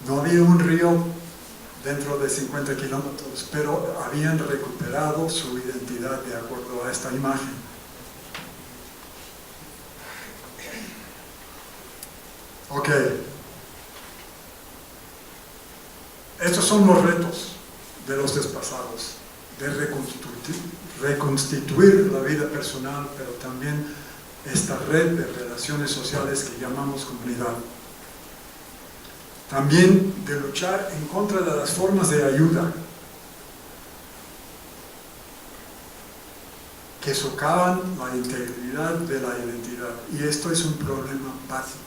No había un río dentro de 50 kilómetros, pero habían recuperado su identidad de acuerdo a esta imagen. Ok. Estos son los retos de los desplazados, de reconstituir la vida personal, pero también esta red de relaciones sociales que llamamos comunidad. También de luchar en contra de las formas de ayuda que socavan la integridad de la identidad. Y esto es un problema básico.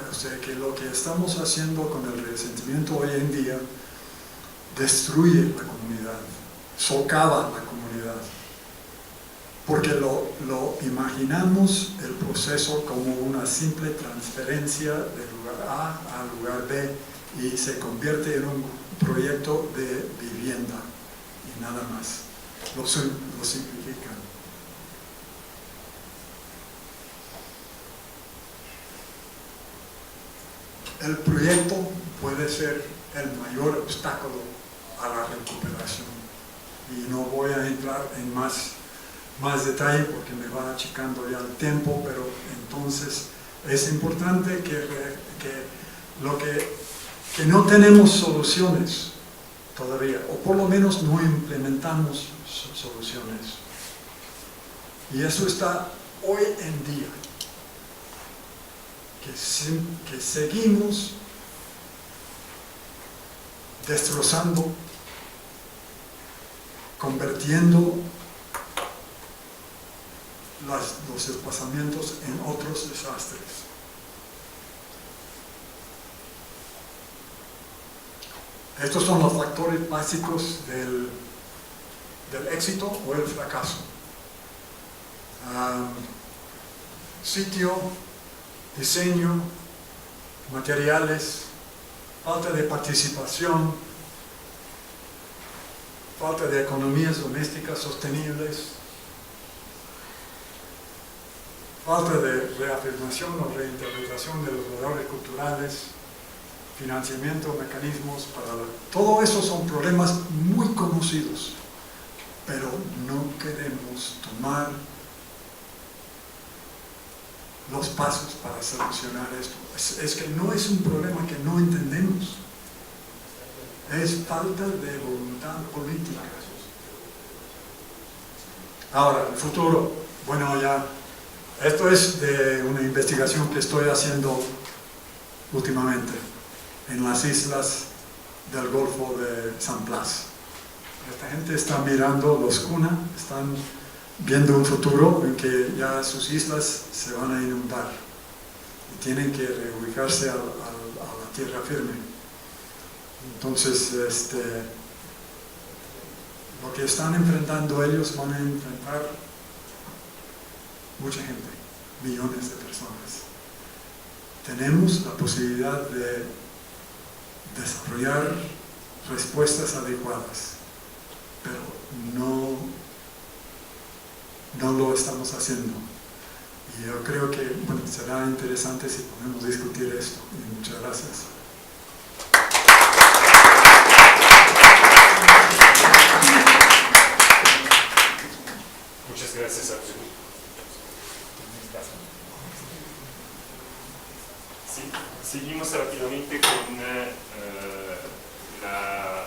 O sea que lo que estamos haciendo con el resentimiento hoy en día destruye la comunidad, socava la comunidad. Porque lo imaginamos el proceso como una simple transferencia de lugar A a lugar B y se convierte en un proyecto de vivienda y nada más. Lo simplifican. El proyecto puede ser el mayor obstáculo a la recuperación. Y no voy a entrar en más detalle porque me va achicando ya el tiempo, pero entonces es importante que no tenemos soluciones todavía, o por lo menos no implementamos soluciones. Y eso está hoy en día, que seguimos destrozando, convirtiendo los desplazamientos en otros desastres. Estos son los factores básicos del éxito o el fracaso. Sitio, diseño, materiales, falta de participación, falta de economías domésticas sostenibles, falta de reafirmación o reinterpretación de los valores culturales, financiamiento, mecanismos para... Todo eso son problemas muy conocidos, pero no queremos tomar los pasos para solucionar esto. Es que no es un problema que no entendemos, es falta de voluntad política. Ahora, el futuro, bueno, ya, esto es de una investigación que estoy haciendo últimamente en las islas del Golfo de San Blas. Esta gente está mirando los Kuna, están viendo un futuro en que ya sus islas se van a inundar y tienen que reubicarse a la tierra firme. Entonces, lo que están enfrentando ellos van a enfrentar mucha gente, millones de personas. Tenemos la posibilidad de desarrollar respuestas adecuadas, pero no lo estamos haciendo. Y yo creo que será interesante si podemos discutir esto. Y muchas gracias. Muchas gracias a usted. Sí, seguimos rápidamente con la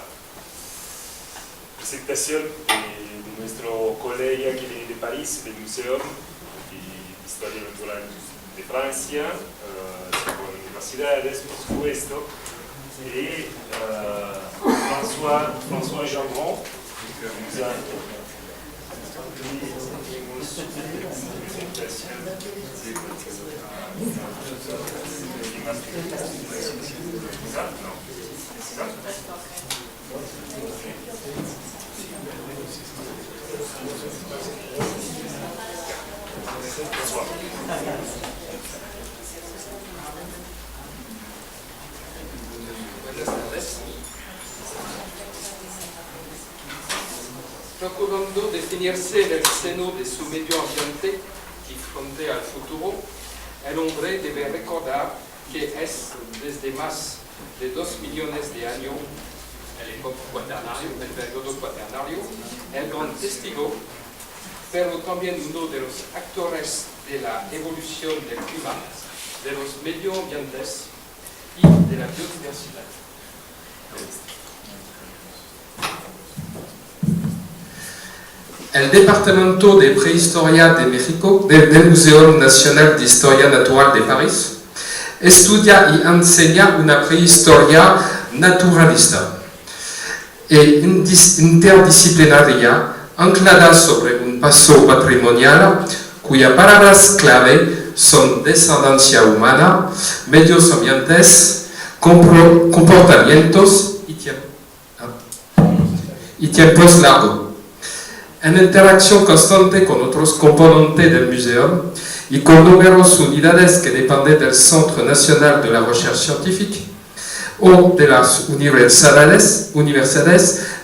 presentación de nuestro colega que viene de París, del Museo de Historia Natural de Francia, por universidades, por supuesto, y François Gendron, que nous a Procurando definirse en el seno de su medio ambiente y frente al futuro, el hombre debe recordar que es desde más de 2 millones de años, el periodo cuaternario, el gran testigo, pero también uno de los actores de la evolución del clima, de los medioambientes y de la biodiversidad. El Departamento de Prehistoria de México del Museo Nacional de Historia Natural de París estudia y enseña una prehistoria naturalista e interdisciplinaria anclada sobre un paso patrimonial cuyas palabras clave son descendencia humana, medios ambientes, comportamientos y tiempos largos. En interacción constante con otros componentes del museo y con numerosas unidades que dependen del Centro Nacional de la Recherche Científica o de las universidades,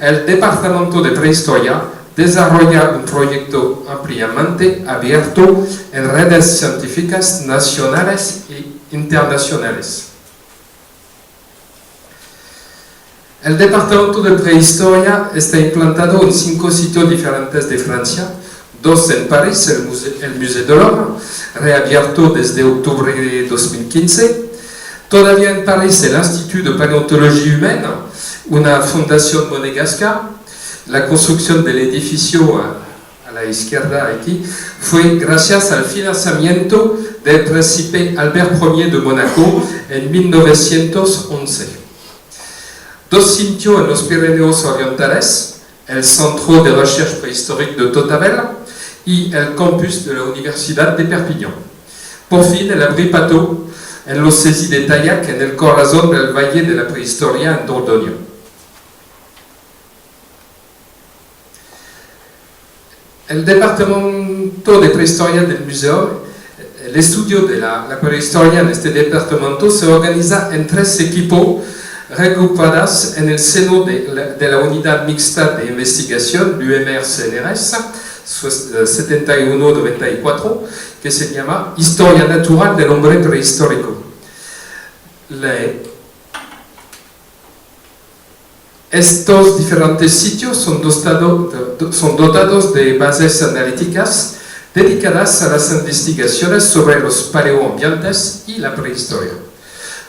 el Departamento de Prehistoria desarrolla un proyecto ampliamente abierto en redes científicas nacionales e internacionales. El Departamento de Prehistoria está implantado en 5 sitios diferentes de Francia, 2 en París, el Musée de l'Homme, reabierto desde octubre de 2015, todavía en París el Instituto de Paleontología Humana, una fundación monegasca. La construcción del edificio a la izquierda aquí fue gracias al financiamiento del príncipe Albert I de Mónaco en 1911. 2 sitios en los Pirineos Orientales, el Centro de Recherche Préhistorique de Totabel y el campus de la Universidad de Perpignan. Por fin, el Abripato en los Césí de Taillac, en el corazón del Valle de la Prehistoria en Dordogne. El departamento de prehistoria del museo, el estudio de la prehistoria en este departamento se organiza en 3 equipos agrupadas en el seno de la unidad mixta de investigación, l'UMR-CNRS 71-94, que se llama Historia Natural del Hombre Prehistórico. Estos diferentes sitios son dotados de bases analíticas dedicadas a las investigaciones sobre los paleoambientes y la prehistoria.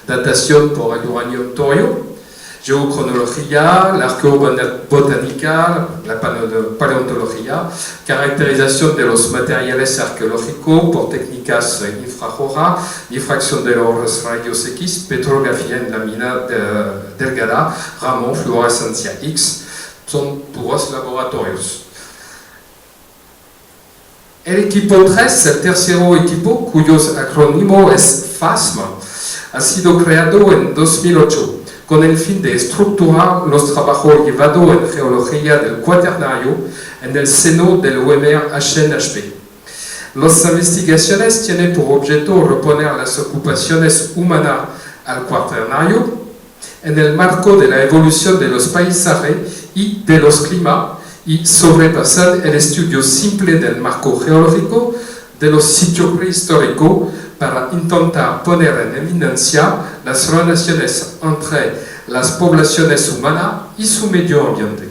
Datación por el uranio torio, geocronología, la arqueobotánica, la paleontología, caracterización de los materiales arqueológicos por técnicas infrarrojas, difracción de los rayos X, petrografía en lámina delgada, Raman, fluorescencia X, son puros laboratorios. El equipo 3, el tercer equipo, cuyo acrónimo es FASM, ha sido creado en 2008 con el fin de estructurar los trabajos llevados en geología del cuaternario en el seno del UMR-HNHP. Las investigaciones tienen por objeto reponer las ocupaciones humanas al cuaternario en el marco de la evolución de los paisajes y de los climas y sobrepasar el estudio simple del marco geológico de los sitios prehistóricos para intentar poner en evidencia las relaciones entre las poblaciones humanas y su medio ambiente.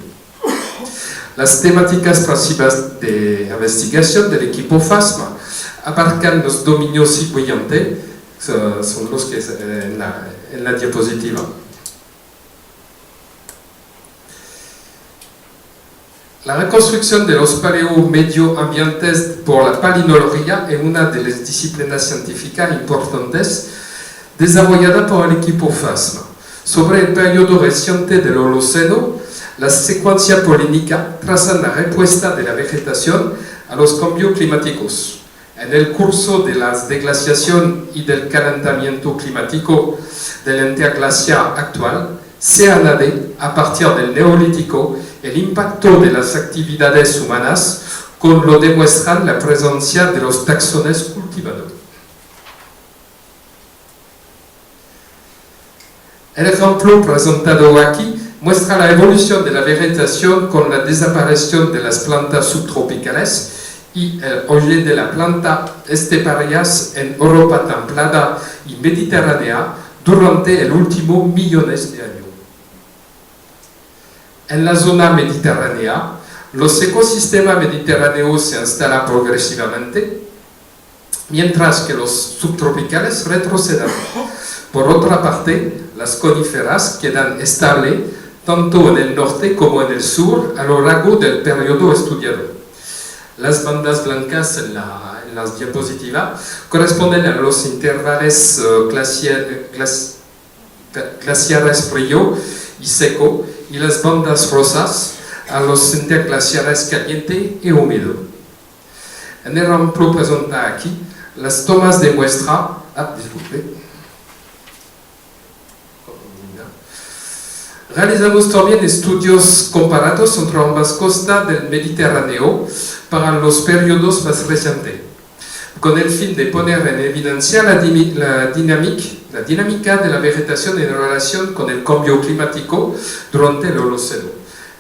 Las temáticas principales de investigación del equipo FASMA abarcan los dominios siguientes, son los que en la diapositiva. La reconstrucción de los paleomedioambientes por la palinología es una de las disciplinas científicas importantes desarrollada por el equipo FASMA. Sobre el periodo reciente del Holoceno, la secuencia polínica traza la respuesta de la vegetación a los cambios climáticos. En el curso de la deglaciación y del calentamiento climático del interglaciar actual, se añade a partir del Neolítico el impacto de las actividades humanas, como lo demuestra la presencia de los taxones cultivados. El ejemplo presentado aquí muestra la evolución de la vegetación con la desaparición de las plantas subtropicales y el auge de las plantas esteparias en Europa templada y mediterránea durante el último millones de años. En la zona mediterránea, los ecosistemas mediterráneos se instalan progresivamente, mientras que los subtropicales retroceden. Por otra parte, las coníferas quedan estables tanto en el norte como en el sur a lo largo del periodo estudiado. Las bandas blancas en las diapositivas corresponden a los intervalos glaciares frío y seco, y las bandas rosas a los interglaciares caliente y húmedo. En el ejemplo presentado aquí, las tomas de muestra, realizamos también estudios comparados entre ambas costas del Mediterráneo para los periodos más recientes, con el fin de poner en evidencia la dinámica de la vegetación en relación con el cambio climático durante el Holoceno.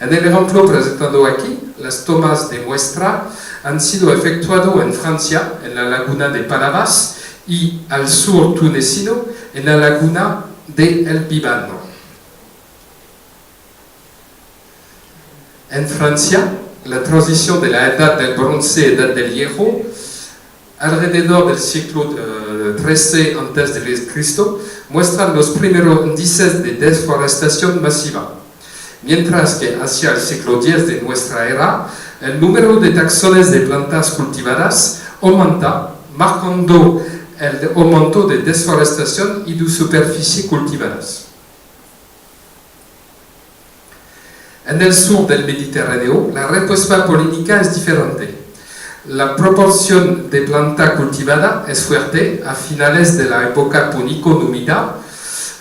En el ejemplo presentado aquí, las tomas de muestra han sido efectuadas en Francia, en la laguna de Palavas, y al sur tunecino, en la laguna de El Bibano. En Francia, la transición de la edad del bronce a la edad del hierro, alrededor del siglo XIII a.C., muestran los primeros índices de deforestación masiva, mientras que hacia el siglo X de nuestra era, el número de taxones de plantas cultivadas aumenta, marcando el aumento de deforestación y de superficie cultivadas. En el sur del Mediterráneo, la respuesta polínica es diferente. La proporción de planta cultivada es fuerte a finales de la época púnico-númida,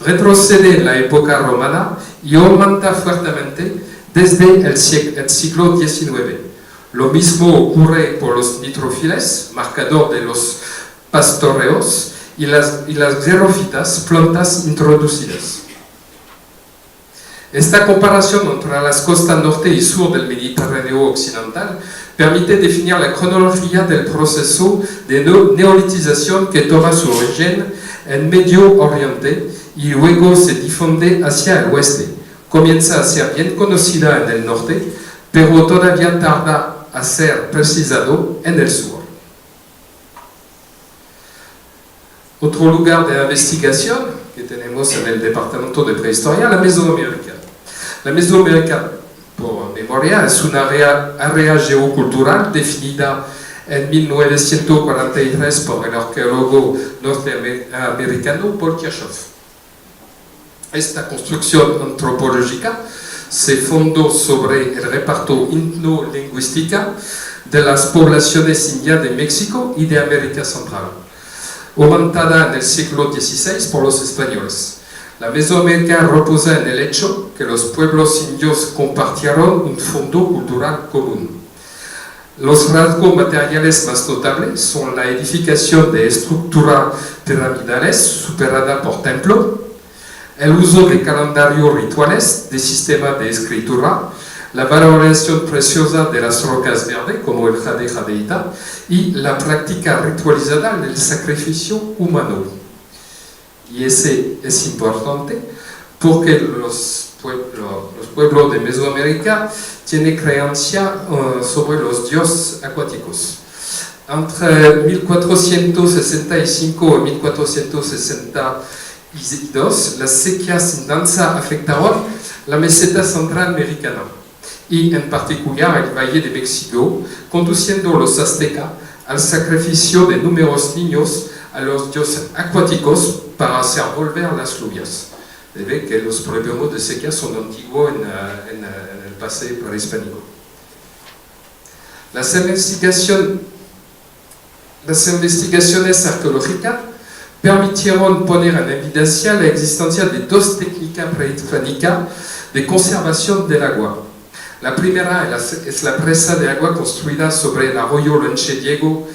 retrocede en la época romana y aumenta fuertemente desde el siglo XIX. Lo mismo ocurre por los nitrófiles, marcador de los pastoreos, y las xerófitas, plantas introducidas. Esta comparación entre las costas norte y sur del Mediterráneo occidental permite definir la cronología del proceso de neolitización que toma su origen en Medio Oriente y luego se difunde hacia el oeste. Comienza a ser bien conocida en el norte, pero todavía tarda a ser precisado en el sur. Otro lugar de investigación que tenemos en el departamento de prehistoria, la Mesoamérica. La Mesoamérica, por memoria, es una área geocultural definida en 1943 por el arqueólogo norteamericano Paul Kirchhoff. Esta construcción antropológica se fundó sobre el reparto etnolingüístico de las poblaciones indias de México y de América Central, aumentada en el siglo XVI por los españoles. La Mesoamérica reposa en el hecho que los pueblos indios compartieron un fondo cultural común. Los rasgos materiales más notables son la edificación de estructuras piramidales superada por templo, el uso de calendarios rituales, de sistemas de escritura, la valoración preciosa de las rocas verdes, como el jade jadeíta, y la práctica ritualizada del sacrificio humano. Y ese es importante porque los pueblos de Mesoamérica tienen creencia sobre los dioses acuáticos. Entre 1465 y 1462, las sequías intensas afectaron la meseta central americana y en particular el Valle de México, conduciendo a los aztecas al sacrificio de numerosos niños a los dioses acuáticos para hacer volver las lluvias. Ve que los problemas de sequía son antiguos en el pasado prehispánico. Las investigaciones arqueológicas permitieron poner en evidencia la existencia de dos técnicas prehispánicas de conservación del agua. La primera es la presa de agua construida sobre el arroyo Lonche Diego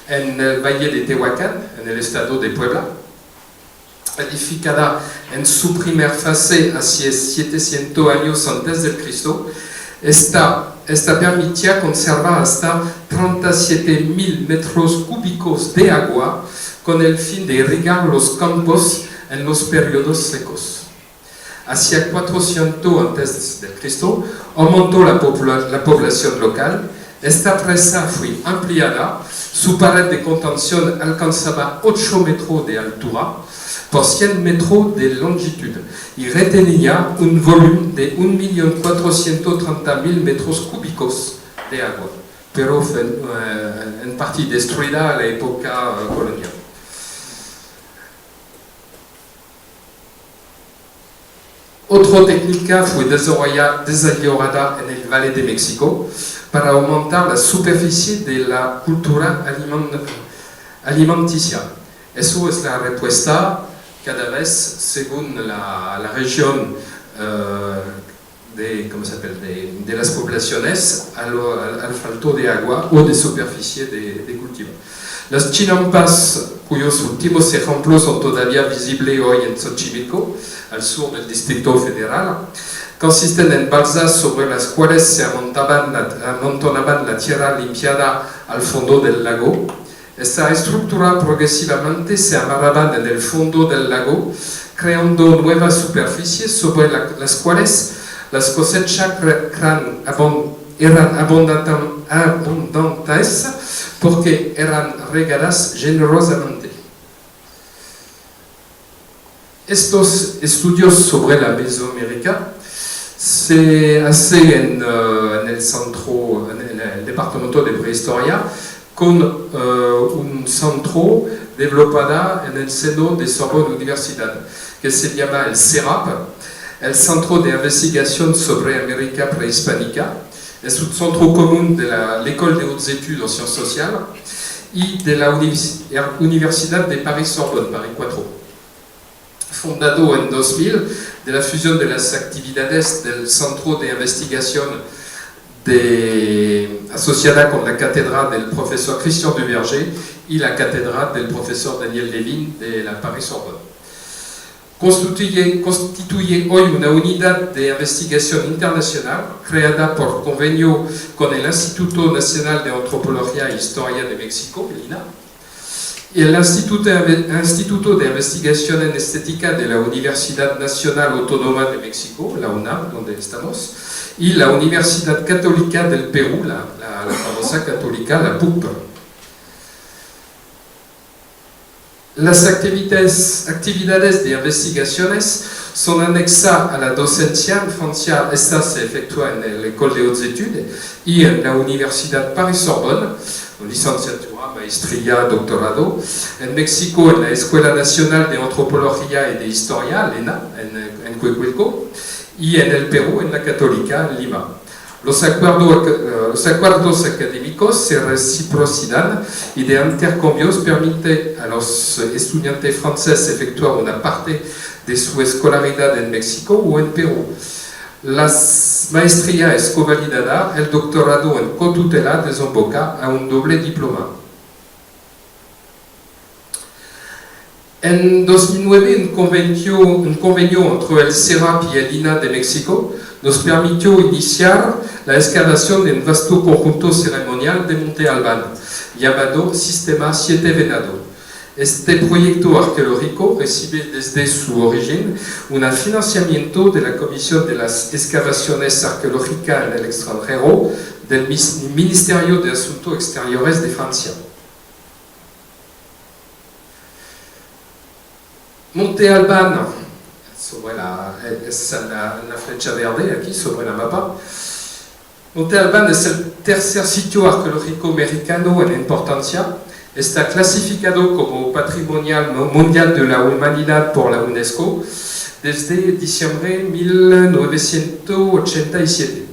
en el Valle de Tehuacán, en el estado de Puebla. Edificada en su primera fase hacia 700 años antes de Cristo, esta permitía conservar hasta 37.000 metros cúbicos de agua con el fin de irrigar los campos en los periodos secos. Hacia 400 antes de Cristo aumentó la población local. Esta presa fue ampliada, su pared de contención alcanzaba 8 metros de altura por 100 metros de longitud y retenía un volumen de 1.430.000 metros cúbicos de agua, pero fue en parte destruida a la época colonial. Otra técnica fue desarrollada en el Valle de México para aumentar la superficie de la cultura alimenticia. Eso es la respuesta cada vez según la región de las poblaciones al falto de agua o de superficie de cultivo. Las chinampas, cuyos últimos ejemplos son todavía visibles hoy en Xochimilco, al sur del Distrito Federal, consisten en balsas sobre las cuales se amontonaban la tierra limpiada al fondo del lago. Esta estructura progresivamente se amarraban en el fondo del lago, creando nuevas superficies sobre las cuales las cosechas eran abundantes porque eran regadas generosamente. Estos estudios sobre la Mesoamérica se hacen en el departamento de prehistoria con un centro developado en el seno de Sorbonne Universidad, que se llama el CERAP, el Centro de Investigación sobre América Prehispánica, es un centro común de l'École des hautes études en sciences sociales y de la Universidad de París-Sorbonne, Paris 4. Fundado en 2000 de la fusión de las actividades del Centro de Investigación asociada con la cátedra del profesor Christian Duverger y la cátedra del profesor Daniel Levin de la Paris-Sorbonne. Constituye hoy una unidad de investigación internacional creada por convenio con el Instituto Nacional de Antropología e Historia de México, el INAH, y el Instituto de Investigación en Estética de la Universidad Nacional Autónoma de México, la UNAM, donde estamos, y la Universidad Católica del Perú, la famosa católica, la PUC. Las actividades de investigaciones son anexas a la docencia. En Francia, esta se efectúa en la École des hautes études y en la Universidad París-Sorbonne, licenciatura, maestría, doctorado. En México, en la Escuela Nacional de Antropología y de Historia, l'ENA, en Coihuilco, y en el Perú, en la Católica, en Lima. Los acuerdos académicos se reciprocidad y de intercambios permite a los estudiantes franceses efectuar una parte de su escolaridad en México o en Perú. La maestría es covalidada, el doctorado en cotutela desemboca a un doble diploma. En 2009, un convenio entre el CERAP y el INAH de México nos permitió iniciar la excavación de un vasto conjunto ceremonial de Monte Albán, llamado Sistema Siete Venado. Este proyecto arqueológico recibe desde su origen un financiamiento de la Comisión de las Excavaciones Arqueológicas en el extranjero del Ministerio de Asuntos Exteriores de Francia. Monte Albán, sobre la flecha verde aquí sobre la mapa. Monte Albán es el tercer sitio arqueológico americano en importancia. Está clasificado como Patrimonio Mundial de la Humanidad por la UNESCO desde diciembre de 1987.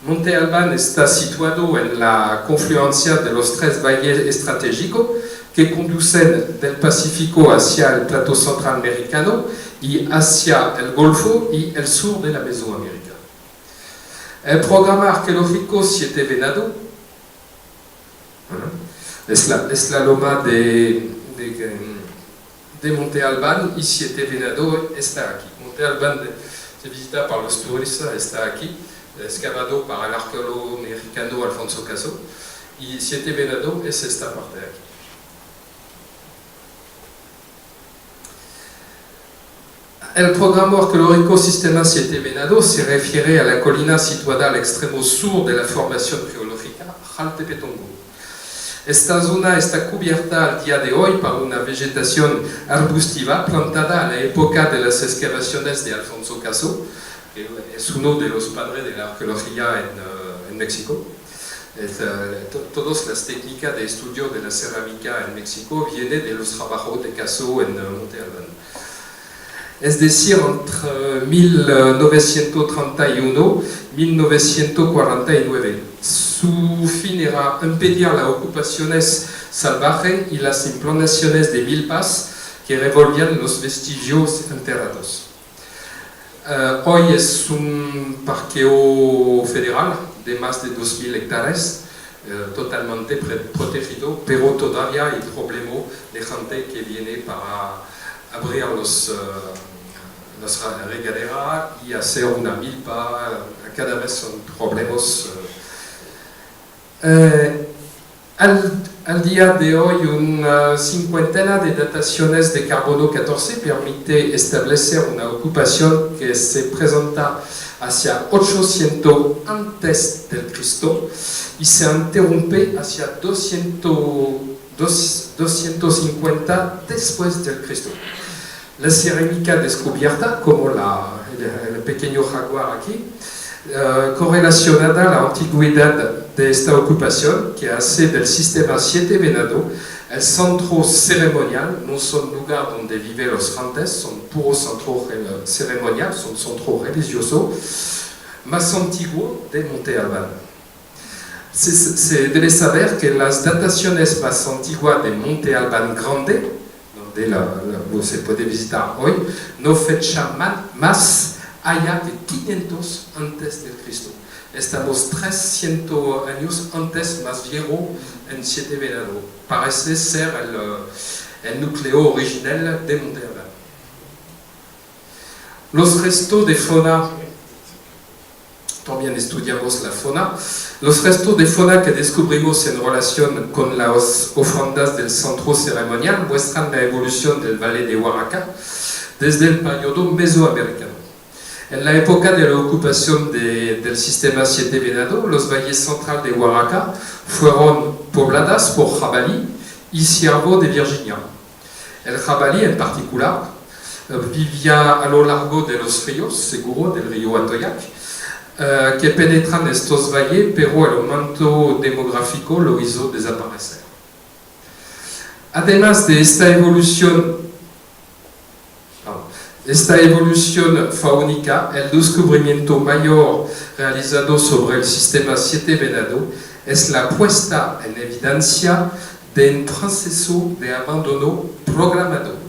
Monte Albán está situado en la confluencia de los tres valles estratégicos que conducen del Pacífico hacia el plato central americano y hacia el Golfo y el sur de la Mesoamérica. El programa arqueológico Siete Venado es la loma de Monte Albán y Siete Venado está aquí. Monte Albán se visita por los turistas, está aquí, excavado por el arqueólogo mexicano Alfonso Caso, y Siete Venado es esta parte de aquí. El programa arqueológico Sistema Siete Venado se refiere a la colina situada al extremo sur de la formación geológica Jaltepetongo. Esta zona está cubierta al día de hoy por una vegetación arbustiva plantada a la época de las excavaciones de Alfonso Caso, que es uno de los padres de la arqueología en México. Todas las técnicas de estudio de la cerámica en México vienen de los trabajos de Caso en Monte Albán. Es decir, entre 1931 y 1949. Su fin era impedir las ocupaciones salvajes y las implantaciones de milpas que revolvían los vestigios enterrados. Hoy es un parqueo federal de más de 2.000 hectáreas, totalmente protegido, pero todavía hay problema de gente que viene para abrir las regaderas y hacer una milpa. Cada vez son problemas. Al día de hoy, una cincuentena de dataciones de carbono 14 permite establecer una ocupación que se presenta hacia 800 antes del Cristo y se interrumpe hacia 250 después del Cristo. La cerámica descubierta, como el pequeño jaguar aquí, correlacionada a la antigüedad de esta ocupación que hace del sistema Siete Venado el centro ceremonial, no son lugar donde viven los gentes, son puro centro ceremonial, son centro religioso más antiguo de Monte Albán. Se debe saber que las dataciones más antiguas de Monte Albán Grande, donde se puede visitar hoy, no fechan más allá de 500 antes de Cristo. Estamos 300 años antes, más viejo, en Siete Venado. Parece ser el núcleo original de Monte Albán. Los restos de fauna, también estudiamos la fauna, los restos de fauna que descubrimos en relación con las ofrendas del centro ceremonial muestran la evolución del valle de Huaraca desde el periodo mesoamericano. En la época de la ocupación del sistema Siete Venado, los valles centrales de Huaraca fueron pobladas por jabalí y ciervo de Virginia. El jabalí en particular vivía a lo largo de los ríos, seguro del río Atoyac, que penetran estos valles, pero el aumento demográfico lo hizo desaparecer. Además de esta evolución faúnica, el descubrimiento mayor realizado sobre el sistema Siete Venado es la puesta en evidencia de un proceso de abandono programado.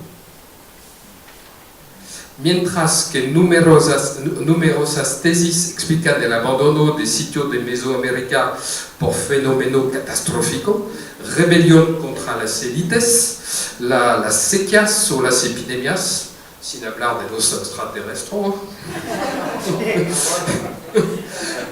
Mientras que numerosas tesis explican el abandono de sitios de Mesoamérica por fenómeno catastrófico, rebelión contra las élites, las sequías o las epidemias, sin hablar de los extraterrestres,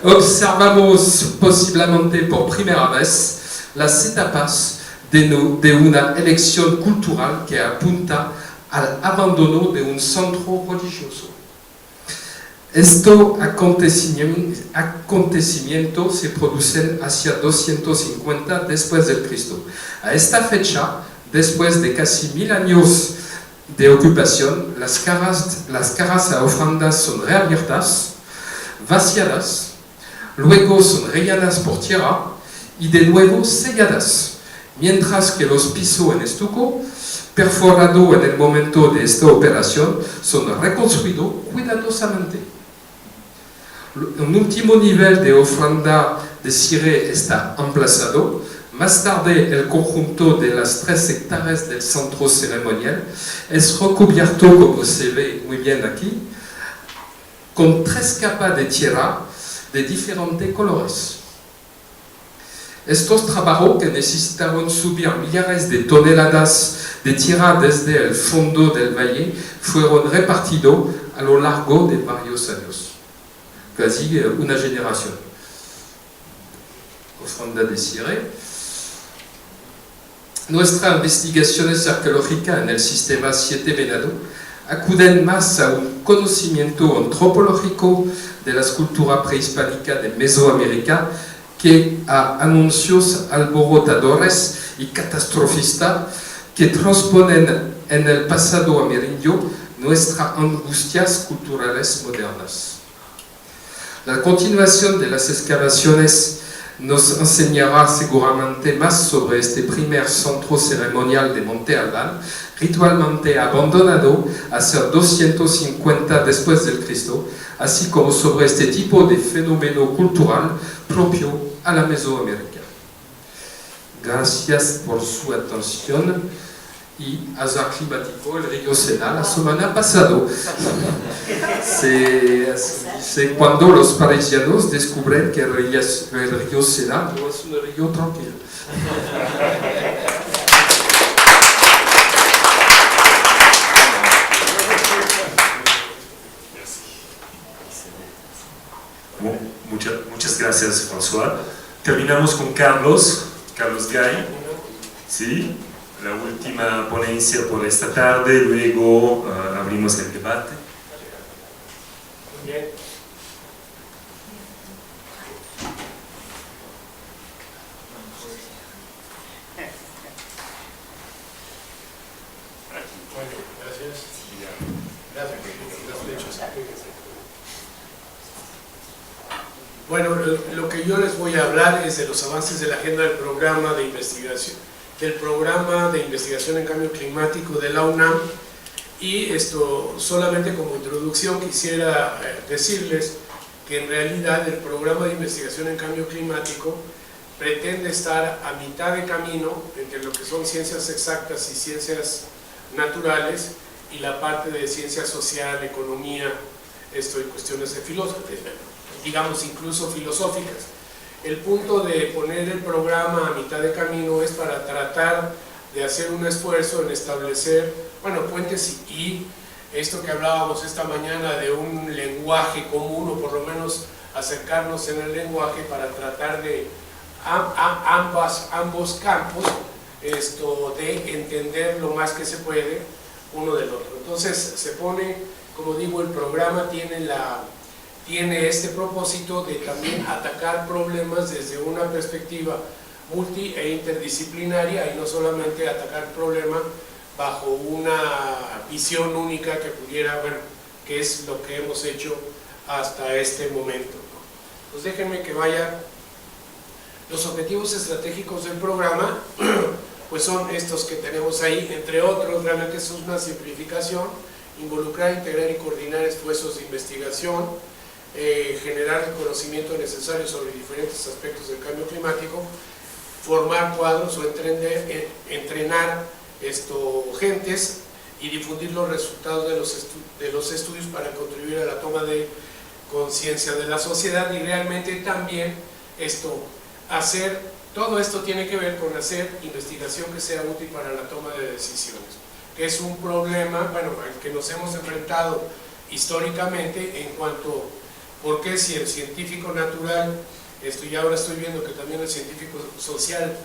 observamos posiblemente por primera vez las etapas de una elección cultural que apunta al abandono de un centro religioso. Estos acontecimientos se producen hacia 250 después de Cristo. A esta fecha, después de casi 1000 años de ocupación, las caras a ofrendas son reabiertas, vaciadas, luego son rellenadas por tierra y de nuevo selladas, mientras que los pisos en estuco perforado en el momento de esta operación son reconstruidos cuidadosamente. Un último nivel de ofrenda de cire está emplazado. Más tarde, el conjunto de las 3 hectáreas del centro ceremonial es recubierto, como se ve muy bien aquí, con 3 capas de tierra de diferentes colores. Estos trabajos, que necesitaron subir millares de toneladas de tierra desde el fondo del valle, fueron repartidos a lo largo de varios años, casi una generación. Ofrenda de cire. Nuestras investigaciones arqueológicas en el sistema Siete Venado acuden más a un conocimiento antropológico de la cultura prehispánica de Mesoamérica que a anuncios alborotadores y catastrofistas que transponen en el pasado amerindio nuestras angustias culturales modernas. La continuación de las excavaciones nos enseñará seguramente más sobre este primer centro ceremonial de Monte Albán, ritualmente abandonado hacia 250 después del Cristo, así como sobre este tipo de fenómeno cultural propio a la Mesoamérica. Gracias por su atención y hazard climático, el río Sena, la semana pasada. C'est cuando los parisianos descubren que el río Sena no es un río tranquilo. Bon, muchas gracias, François. Terminamos con Carlos Gay. ¿Sí? La última ponencia por esta tarde, luego abrimos el debate. Bien. Bueno, gracias. Gracias. Bueno, lo que yo les voy a hablar es de los avances de la agenda del programa de investigación en cambio climático de la UNAM, y esto solamente como introducción quisiera decirles que en realidad el programa de investigación en cambio climático pretende estar a mitad de camino entre lo que son ciencias exactas y ciencias naturales y la parte de ciencia social, economía, y cuestiones de digamos incluso filosóficas. El punto de poner el programa a mitad de camino es para tratar de hacer un esfuerzo en establecer, bueno, puentes y esto que hablábamos esta mañana de un lenguaje común, o por lo menos acercarnos en el lenguaje para tratar de ambos campos de entender lo más que se puede uno del otro. Entonces se pone, como digo, el programa tiene este propósito de también atacar problemas desde una perspectiva multi e interdisciplinaria y no solamente atacar problemas bajo una visión única que pudiera, bueno, que es lo que hemos hecho hasta este momento, ¿no? Pues déjenme que vaya. Los objetivos estratégicos del programa pues son estos que tenemos ahí, entre otros. Realmente es una simplificación: involucrar, integrar y coordinar esfuerzos de investigación, generar el conocimiento necesario sobre diferentes aspectos del cambio climático, formar cuadros o entrenar gentes y difundir los resultados de los estudios para contribuir a la toma de conciencia de la sociedad. Y realmente también todo esto tiene que ver con hacer investigación que sea útil para la toma de decisiones, que es un problema, bueno, al que nos hemos enfrentado históricamente en cuanto, porque si el científico natural, y ahora estoy viendo que también el científico social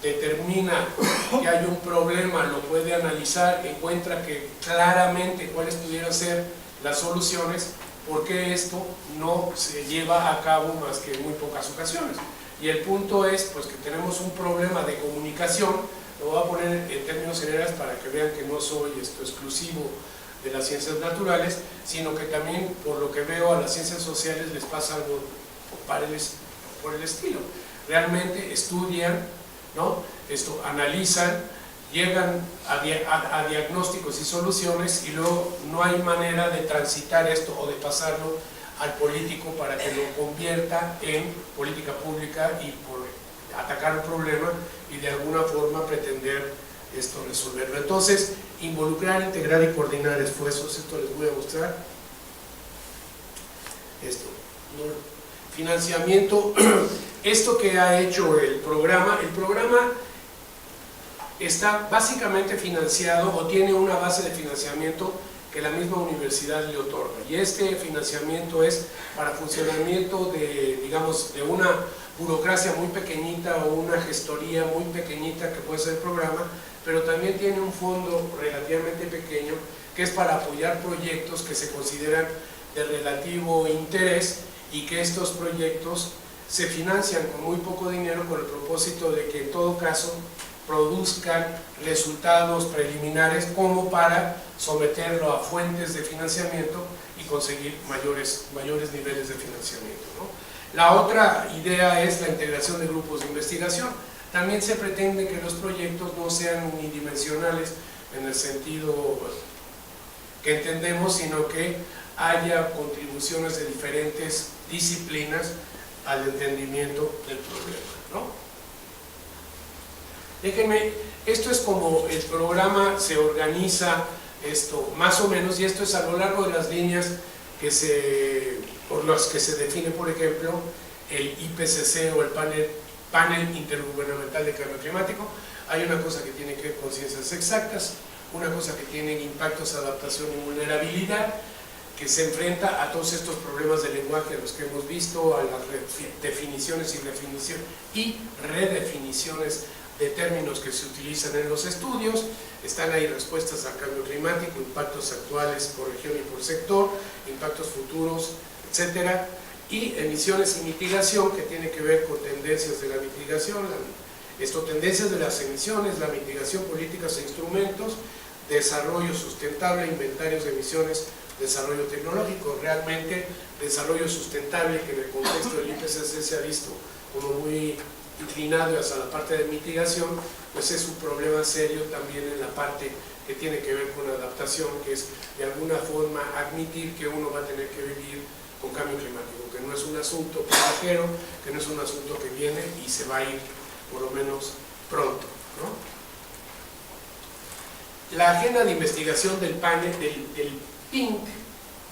determina que hay un problema, lo puede analizar, encuentra que claramente cuáles pudieran ser las soluciones, porque esto no se lleva a cabo más que en muy pocas ocasiones. Y el punto es pues que tenemos un problema de comunicación. Lo voy a poner en términos generales para que vean que no soy exclusivo de las ciencias naturales, sino que también, por lo que veo, a las ciencias sociales les pasa algo por el estilo. Realmente estudian, ¿no? Analizan, llegan a diagnósticos y soluciones, y luego no hay manera de transitar esto o de pasarlo al político para que lo convierta en política pública y por atacar un problema y de alguna forma pretender resolverlo. Entonces, involucrar, integrar y coordinar esfuerzos. Esto les voy a mostrar. Financiamiento. Esto que ha hecho el programa está básicamente financiado, o tiene una base de financiamiento que la misma universidad le otorga, y este financiamiento es para funcionamiento digamos, de una burocracia muy pequeñita o una gestoría muy pequeñita que puede ser el programa, pero también tiene un fondo relativamente pequeño que es para apoyar proyectos que se consideran de relativo interés, y que estos proyectos se financian con muy poco dinero con el propósito de que en todo caso produzcan resultados preliminares como para someterlo a fuentes de financiamiento y conseguir mayores niveles de financiamiento, ¿no? La otra idea es la integración de grupos de investigación. También se pretende que los proyectos no sean unidimensionales en el sentido que entendemos, sino que haya contribuciones de diferentes disciplinas al entendimiento del problema, ¿no? Déjenme, esto es como el programa se organiza, más o menos, y esto es a lo largo de las líneas por las que se define, por ejemplo, el IPCC o el Panel Intergubernamental de Cambio Climático. Hay una cosa que tiene que ver con ciencias exactas, una cosa que tiene impactos, adaptación y vulnerabilidad, que se enfrenta a todos estos problemas de lenguaje a los que hemos visto, a las definiciones y redefiniciones de términos que se utilizan en los estudios. Están ahí respuestas al cambio climático, impactos actuales por región y por sector, impactos futuros, etcétera, y emisiones y mitigación, que tiene que ver con tendencias de la mitigación, tendencias de las emisiones, la mitigación, políticas e instrumentos, desarrollo sustentable, inventarios de emisiones, desarrollo tecnológico. Realmente desarrollo sustentable, que en el contexto del IPCC se ha visto como muy inclinado hacia la parte de mitigación, pues es un problema serio también en la parte que tiene que ver con adaptación, que es de alguna forma admitir que uno va a tener que vivir con cambio climático, que no es un asunto pasajero, que no es un asunto que viene y se va a ir por lo menos pronto, ¿no? La agenda de investigación del panel, del PINC,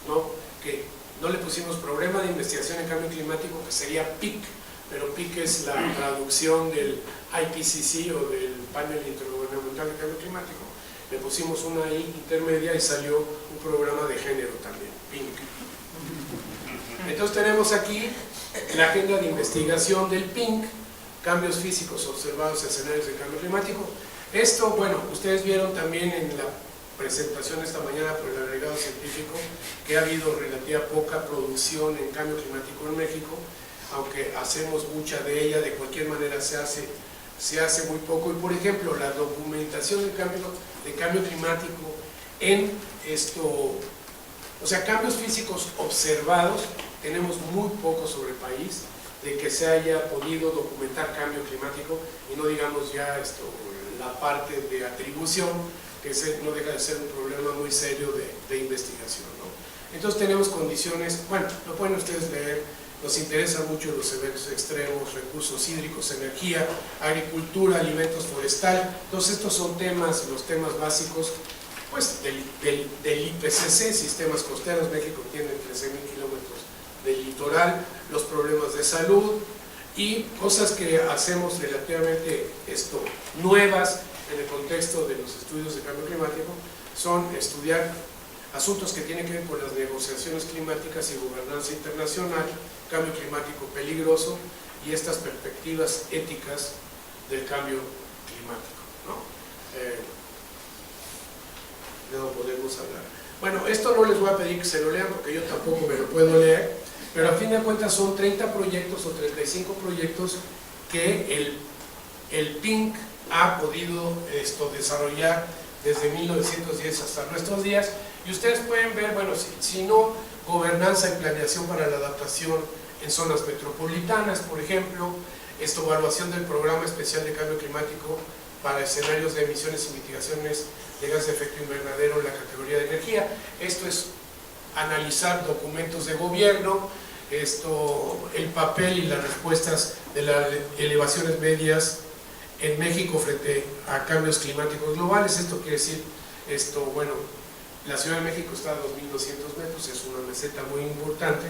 ¿no? Que no le pusimos Programa de Investigación en Cambio Climático, que sería PIC, pero PIC es la traducción del IPCC o del Panel Intergubernamental de Cambio Climático. Le pusimos una I intermedia y salió un programa de género también, PINC. Entonces tenemos aquí la agenda de investigación del PINC, cambios físicos observados en escenarios de cambio climático. Esto, bueno, ustedes vieron también en la presentación esta mañana por el agregado científico que ha habido relativa poca producción en cambio climático en México, aunque hacemos mucha de ella, de cualquier manera se hace muy poco. Y por ejemplo, la documentación del cambio climático en o sea, cambios físicos observados, tenemos muy poco sobre el país de que se haya podido documentar cambio climático, y no digamos ya la parte de atribución, que no deja de ser un problema muy serio de investigación, ¿no? Entonces tenemos condiciones, bueno, lo pueden ustedes leer, nos interesan mucho los eventos extremos, recursos hídricos, energía, agricultura, alimentos, forestal. Todos estos son temas, los temas básicos pues del IPCC, sistemas costeros. México tiene 13.000 kilómetros de litoral, los problemas de salud y cosas que hacemos relativamente nuevas en el contexto de los estudios de cambio climático son estudiar asuntos que tienen que ver con las negociaciones climáticas y gobernanza internacional, cambio climático peligroso y estas perspectivas éticas del cambio climático, ¿no? No podemos hablar. Bueno, esto no les voy a pedir que se lo lean porque yo tampoco me lo puedo leer, pero a fin de cuentas son 30 proyectos o 35 proyectos que el PINC ha podido desarrollar desde 1910 hasta nuestros días, y ustedes pueden ver, bueno, si no, gobernanza y planeación para la adaptación en zonas metropolitanas, por ejemplo, evaluación del Programa Especial de Cambio Climático para escenarios de emisiones y mitigaciones de gases de efecto invernadero en la categoría de energía. Esto es analizar documentos de gobierno, el papel y las respuestas de las elevaciones medias en México frente a cambios climáticos globales. Esto quiere decir, bueno, la Ciudad de México está a 2.200 metros, es una meseta muy importante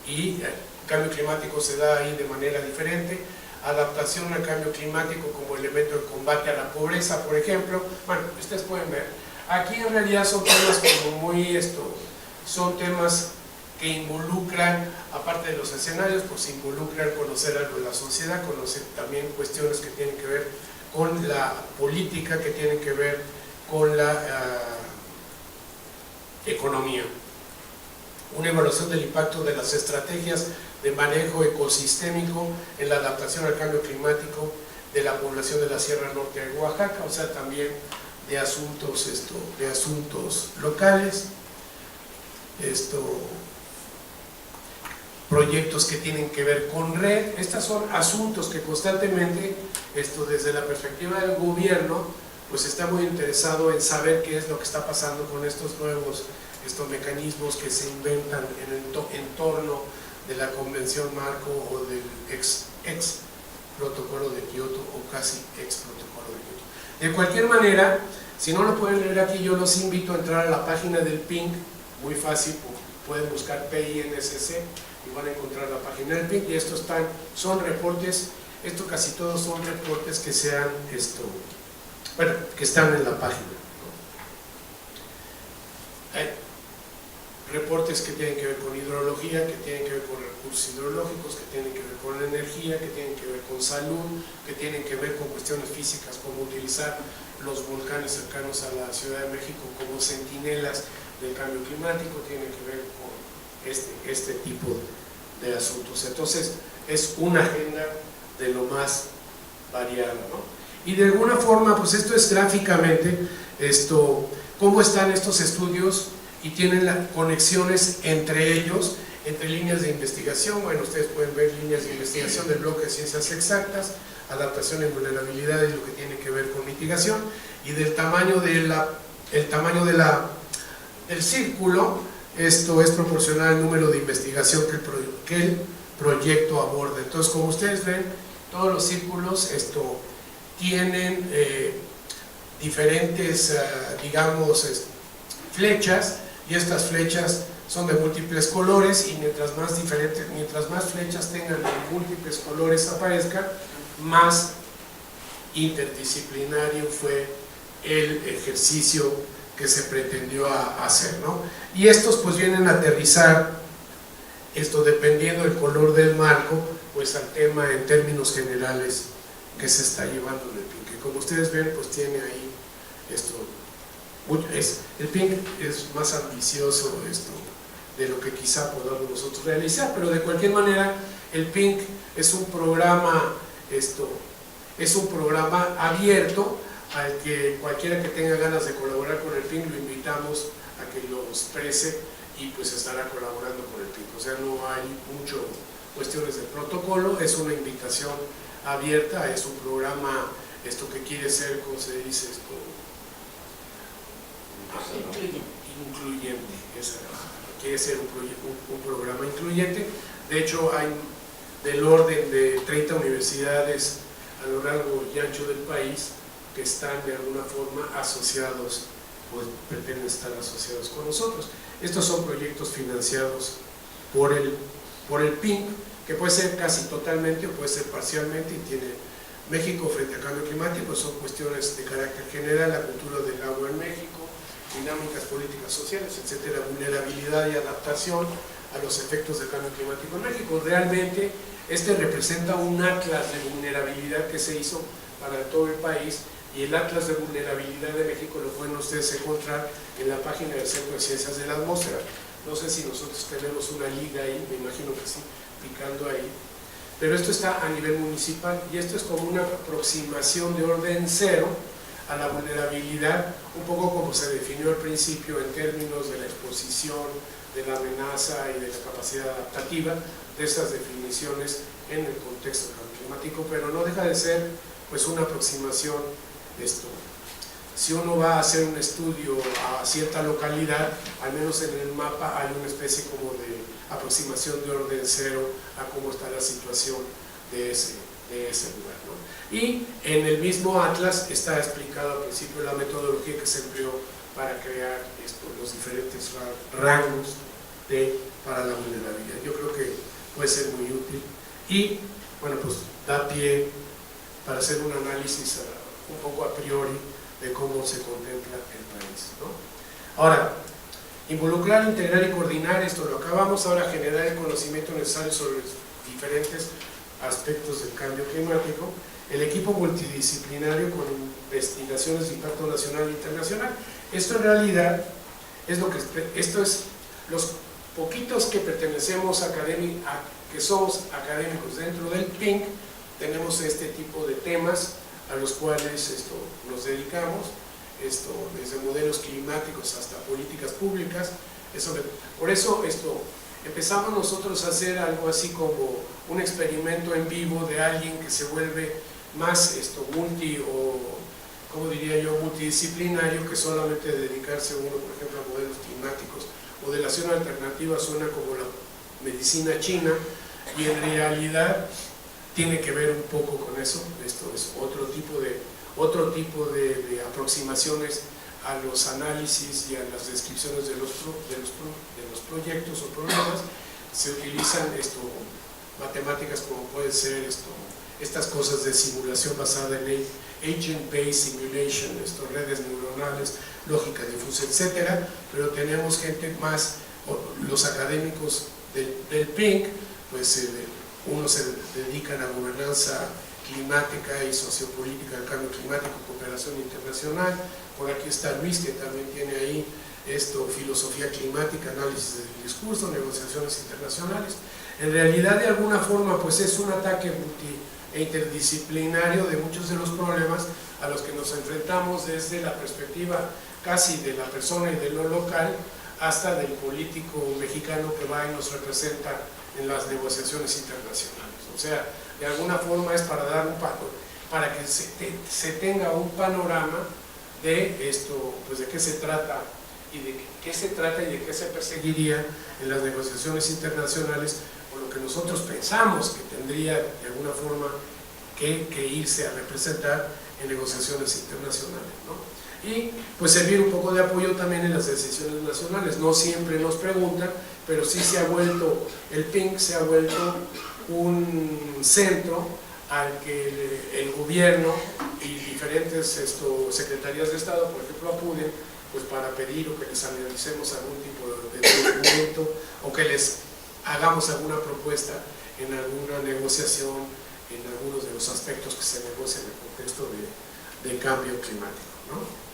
y el cambio climático se da ahí de manera diferente. Adaptación al cambio climático como elemento de combate a la pobreza, por ejemplo. Bueno, ustedes pueden ver, aquí en realidad son temas como son temas que involucran, aparte de los escenarios, pues involucran conocer algo de la sociedad, conocer también cuestiones que tienen que ver con la política, que tienen que ver con la economía. Una evaluación del impacto de las estrategias de manejo ecosistémico en la adaptación al cambio climático de la población de la Sierra Norte de Oaxaca, o sea, también de asuntos, locales, proyectos que tienen que ver con red. Estos son asuntos que constantemente, desde la perspectiva del gobierno, pues está muy interesado en saber qué es lo que está pasando con estos nuevos mecanismos que se inventan en el entorno de la Convención Marco o del ex protocolo de Kioto o casi ex protocolo de Kioto. De cualquier manera, si no lo pueden leer aquí, yo los invito a entrar a la página del PINC, muy fácil, pueden buscar PINSC y van a encontrar la página del PINC, y estos son reportes, casi todos son reportes que que están en la página, ¿no? Hay reportes que tienen que ver con hidrología, que tienen que ver con recursos hidrológicos, que tienen que ver con energía, que tienen que ver con salud, que tienen que ver con cuestiones físicas, como utilizar los volcanes cercanos a la Ciudad de México como centinelas del cambio climático, tienen que ver con este tipo de asuntos. Entonces, es una agenda de lo más variada, ¿no? Y de alguna forma, pues esto es gráficamente, cómo están estos estudios y tienen las conexiones entre ellos, entre líneas de investigación. Bueno, ustedes pueden ver líneas de investigación del bloque de ciencias exactas, adaptación y vulnerabilidad y lo que tiene que ver con mitigación, y del tamaño del círculo, esto es proporcional al número de investigación que el proyecto aborda. Entonces, como ustedes ven, todos los círculos tienen diferentes, digamos, flechas, y estas flechas son de múltiples colores, y mientras más flechas tengan de múltiples colores aparezcan, más interdisciplinario fue el ejercicio que se pretendió hacer, ¿no? Y estos pues vienen a aterrizar, dependiendo del color del marco, pues al tema en términos generales que se está llevando en el PINC. Que como ustedes ven, pues tiene ahí el PINC es más ambicioso de lo que quizá podamos nosotros realizar, pero de cualquier manera el PINC es un programa abierto al que cualquiera que tenga ganas de colaborar con el PINC lo invitamos a que lo exprese y pues estará colaborando con el PINC. O sea, no hay mucho cuestiones de protocolo, es una invitación abierta, es un programa que quiere ser, ¿cómo se dice esto? Incluyente, quiere ser un programa incluyente. De hecho, hay del orden de 30 universidades a lo largo y ancho del país que están de alguna forma asociados, pues pretenden estar asociados con nosotros. Estos son proyectos financiados por el PINC, que puede ser casi totalmente o puede ser parcialmente, y tiene México frente al cambio climático, son cuestiones de carácter general, la cultura del agua en México, dinámicas políticas sociales, etcétera, vulnerabilidad y adaptación a los efectos del cambio climático en México. Realmente representa un atlas de vulnerabilidad que se hizo para todo el país, y el atlas de vulnerabilidad de México lo pueden ustedes encontrar en la página del Centro de Ciencias de la Atmósfera. No sé si nosotros tenemos una liga ahí, me imagino que sí, picando ahí, pero esto está a nivel municipal, y esto es como una aproximación de orden cero a la vulnerabilidad, un poco como se definió al principio en términos de la exposición, de la amenaza y de la capacidad adaptativa, de estas definiciones en el contexto del cambio climático, pero no deja de ser pues una aproximación. Si uno va a hacer un estudio a cierta localidad, al menos en el mapa hay una especie como de aproximación de orden cero a cómo está la situación de ese lugar, ¿no? Y en el mismo atlas está explicado al principio la metodología que se empleó para crear los diferentes rangos para la vulnerabilidad. Yo creo que puede ser muy útil y, bueno, pues da pie para hacer un análisis un poco a priori de cómo se contempla el país, ¿no? Ahora, involucrar, integrar y coordinar, esto lo acabamos. Ahora, generar el conocimiento necesario sobre los diferentes aspectos del cambio climático, el equipo multidisciplinario con investigaciones de impacto nacional e internacional. Esto en realidad es los poquitos que pertenecemos que somos académicos dentro del PINC, tenemos este tipo de temas a los cuales nos dedicamos, desde modelos climáticos hasta políticas públicas. Por eso empezamos nosotros a hacer algo así como un experimento en vivo de alguien que se vuelve más multidisciplinario que solamente dedicarse uno, por ejemplo, a modelos climáticos. Modelación alternativa suena como la medicina china, y en realidad tiene que ver un poco con eso. Esto es otro tipo de aproximaciones a los análisis y a las descripciones de los proyectos o programas. Se utilizan matemáticas como pueden ser estas cosas de simulación basada en agent-based simulation, redes neuronales, lógica difusa, etcétera. Pero tenemos gente más, los académicos del PINC, pues unos se dedican a gobernanza climática y sociopolítica del cambio climático, cooperación internacional. Por aquí está Luis, que también tiene ahí filosofía climática, análisis del discurso, negociaciones internacionales. En realidad, de alguna forma, pues es un ataque interdisciplinario de muchos de los problemas a los que nos enfrentamos, desde la perspectiva casi de la persona y de lo local hasta del político mexicano que va y nos representa en las negociaciones internacionales. O sea, de alguna forma es para dar para que se tenga un panorama de pues de qué se trata y de qué se trata y de qué se perseguiría en las negociaciones internacionales, o lo que nosotros pensamos que tendría de alguna forma que irse a representar en negociaciones internacionales, ¿no? Y pues servir un poco de apoyo también en las decisiones nacionales. No siempre nos preguntan, pero sí se ha vuelto, el PINC se ha vuelto un centro al que el gobierno y diferentes secretarías de Estado, por ejemplo, acuden pues para pedir o que les analicemos algún tipo de documento o que les hagamos alguna propuesta en alguna negociación, en algunos de los aspectos que se negocian en el contexto del cambio climático, ¿no?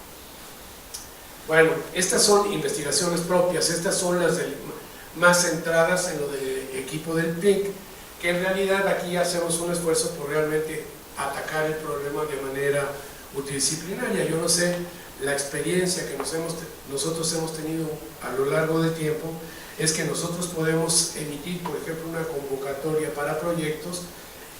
Bueno, estas son investigaciones propias, estas son las más centradas en lo del equipo del PINC, que en realidad aquí hacemos un esfuerzo por realmente atacar el problema de manera multidisciplinaria. Yo no sé, la experiencia que nosotros hemos tenido a lo largo del tiempo es que nosotros podemos emitir, por ejemplo, una convocatoria para proyectos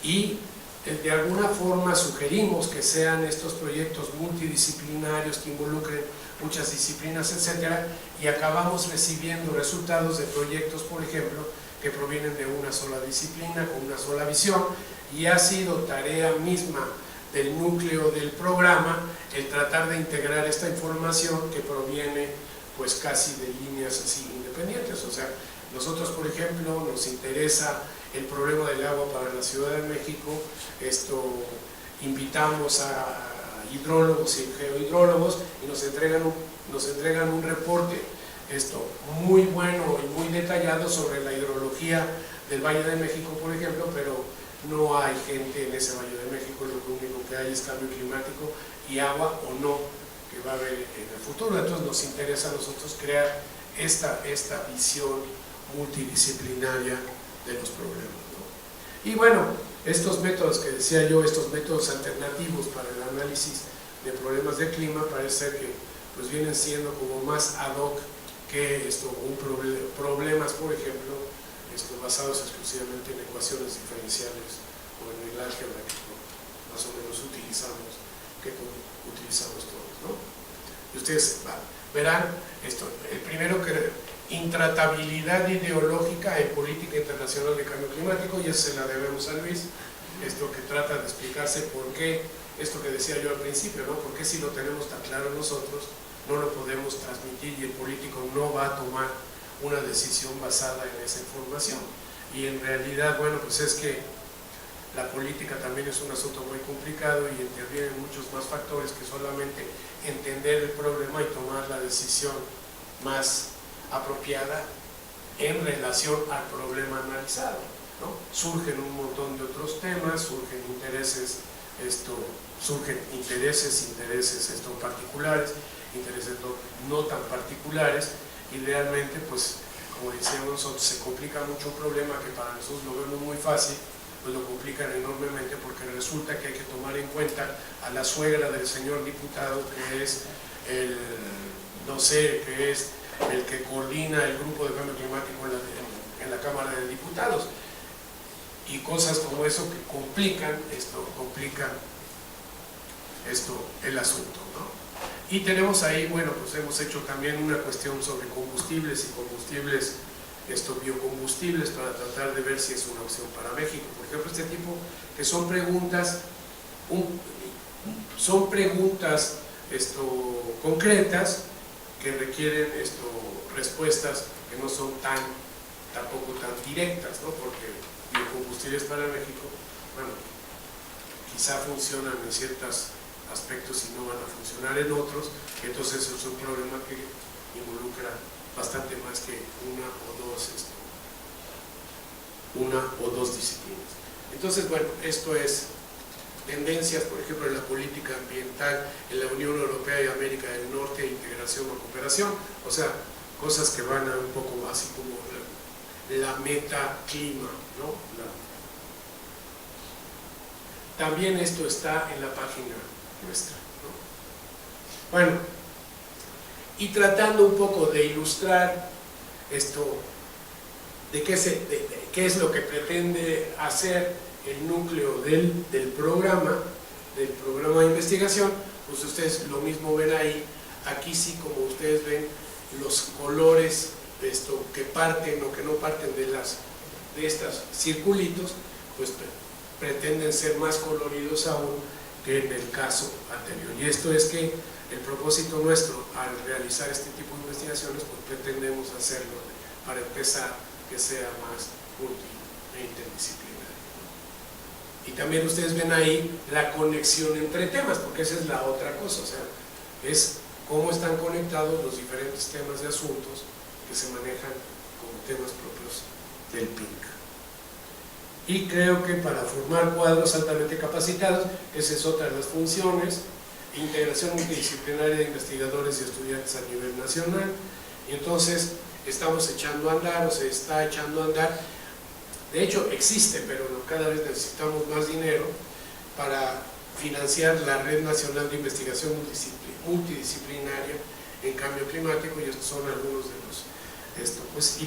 y de alguna forma sugerimos que sean estos proyectos multidisciplinarios que involucren muchas disciplinas, etcétera, y acabamos recibiendo resultados de proyectos, por ejemplo, que provienen de una sola disciplina, con una sola visión, y ha sido tarea misma del núcleo del programa el tratar de integrar esta información que proviene pues casi de líneas así independientes. O sea, nosotros, por ejemplo, nos interesa el problema del agua para la Ciudad de México, invitamos a hidrólogos y geohidrólogos y nos entregan un reporte muy bueno y muy detallado sobre la hidrología del Valle de México, por ejemplo, pero no hay gente en ese Valle de México, lo único que hay es cambio climático y agua o no que va a haber en el futuro. Entonces nos interesa a nosotros crear esta visión multidisciplinaria de los problemas, ¿no? Y bueno, estos métodos que decía yo, estos métodos alternativos para el análisis de problemas de clima, parece ser que pues vienen siendo como más ad hoc que problemas, por ejemplo, basados exclusivamente en ecuaciones diferenciales o en el álgebra que más o menos utilizamos todos, ¿no? Y ustedes verán el primero que intratabilidad ideológica en política internacional de cambio climático, y eso se la debemos a Luis, que trata de explicarse por qué, esto que decía yo al principio, ¿no? Por qué si lo tenemos tan claro nosotros, no lo podemos transmitir y el político no va a tomar una decisión basada en esa información. Y en realidad, bueno, pues es que la política también es un asunto muy complicado y intervienen muchos más factores que solamente entender el problema y tomar la decisión más apropiada en relación al problema analizado, ¿no? Surgen un montón de otros temas, surgen intereses particulares, intereses no tan particulares, y realmente, pues, como decíamos nosotros, se complica mucho un problema que para nosotros lo vemos muy fácil, pues lo complican enormemente, porque resulta que hay que tomar en cuenta a la suegra del señor diputado, que es el que coordina el grupo de cambio climático en la Cámara de Diputados, y cosas como eso que complican el asunto, ¿no? Y tenemos ahí, bueno, pues hemos hecho también una cuestión sobre combustibles y combustibles, biocombustibles, para tratar de ver si es una opción para México. Por ejemplo, este tipo que son preguntas concretas que requieren respuestas que no son tampoco tan directas, ¿no? Porque biocombustibles para México, bueno, quizá funcionan en ciertos aspectos y no van a funcionar en otros, entonces eso es un problema que involucra bastante más que una o dos disciplinas. Entonces, bueno, esto es tendencias, por ejemplo, en la política ambiental en la Unión Europea y América del Norte, integración o cooperación, o sea, cosas que van a un poco así como la meta clima, ¿no? También esto está en la página nuestra, ¿no? Bueno, y tratando un poco de ilustrar de qué es lo que pretende hacer el núcleo del programa de investigación, pues ustedes lo mismo ven ahí. Aquí sí, como ustedes ven, los colores que parten o que no parten de estos circulitos, pues pretenden ser más coloridos aún que en el caso anterior. Y esto es que el propósito nuestro al realizar este tipo de investigaciones, pues pretendemos hacerlo para empezar que sea más multi e interdisciplinario. Y también ustedes ven ahí la conexión entre temas, porque esa es la otra cosa, o sea, es cómo están conectados los diferentes temas de asuntos que se manejan como temas propios del PINC. Y creo que para formar cuadros altamente capacitados, esa es otra de las funciones, integración multidisciplinaria de investigadores y estudiantes a nivel nacional, y entonces estamos echando a andar, o se está echando a andar, de hecho existe, pero cada vez necesitamos más dinero para financiar la Red Nacional de Investigación Multidisciplinaria en Cambio Climático, y estos son algunos de los, esto pues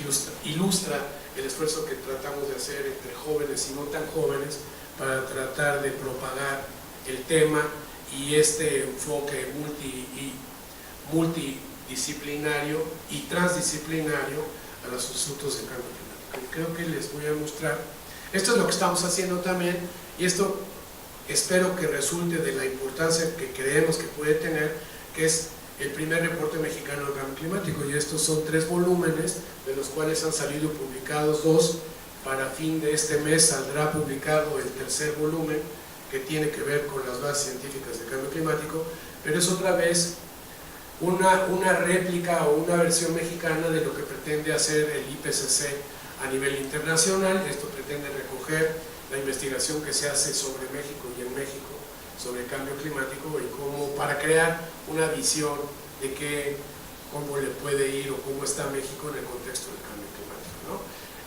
ilustra el esfuerzo que tratamos de hacer entre jóvenes y no tan jóvenes para tratar de propagar el tema y este enfoque multidisciplinario y transdisciplinario a los asuntos de cambio climático. Creo que les voy a mostrar, esto es lo que estamos haciendo también, y esto espero que resulte de la importancia que creemos que puede tener, que es el primer reporte mexicano del cambio climático, y estos son 3 volúmenes, de los cuales han salido publicados 2, para fin de este mes saldrá publicado el 3er volumen, que tiene que ver con las bases científicas del cambio climático, pero es otra vez una réplica o una versión mexicana de lo que pretende hacer el IPCC a nivel internacional. Esto pretende recoger la investigación que se hace sobre México y en México sobre el cambio climático, y cómo, para crear una visión de cómo le puede ir o cómo está México en el contexto del cambio climático, ¿no?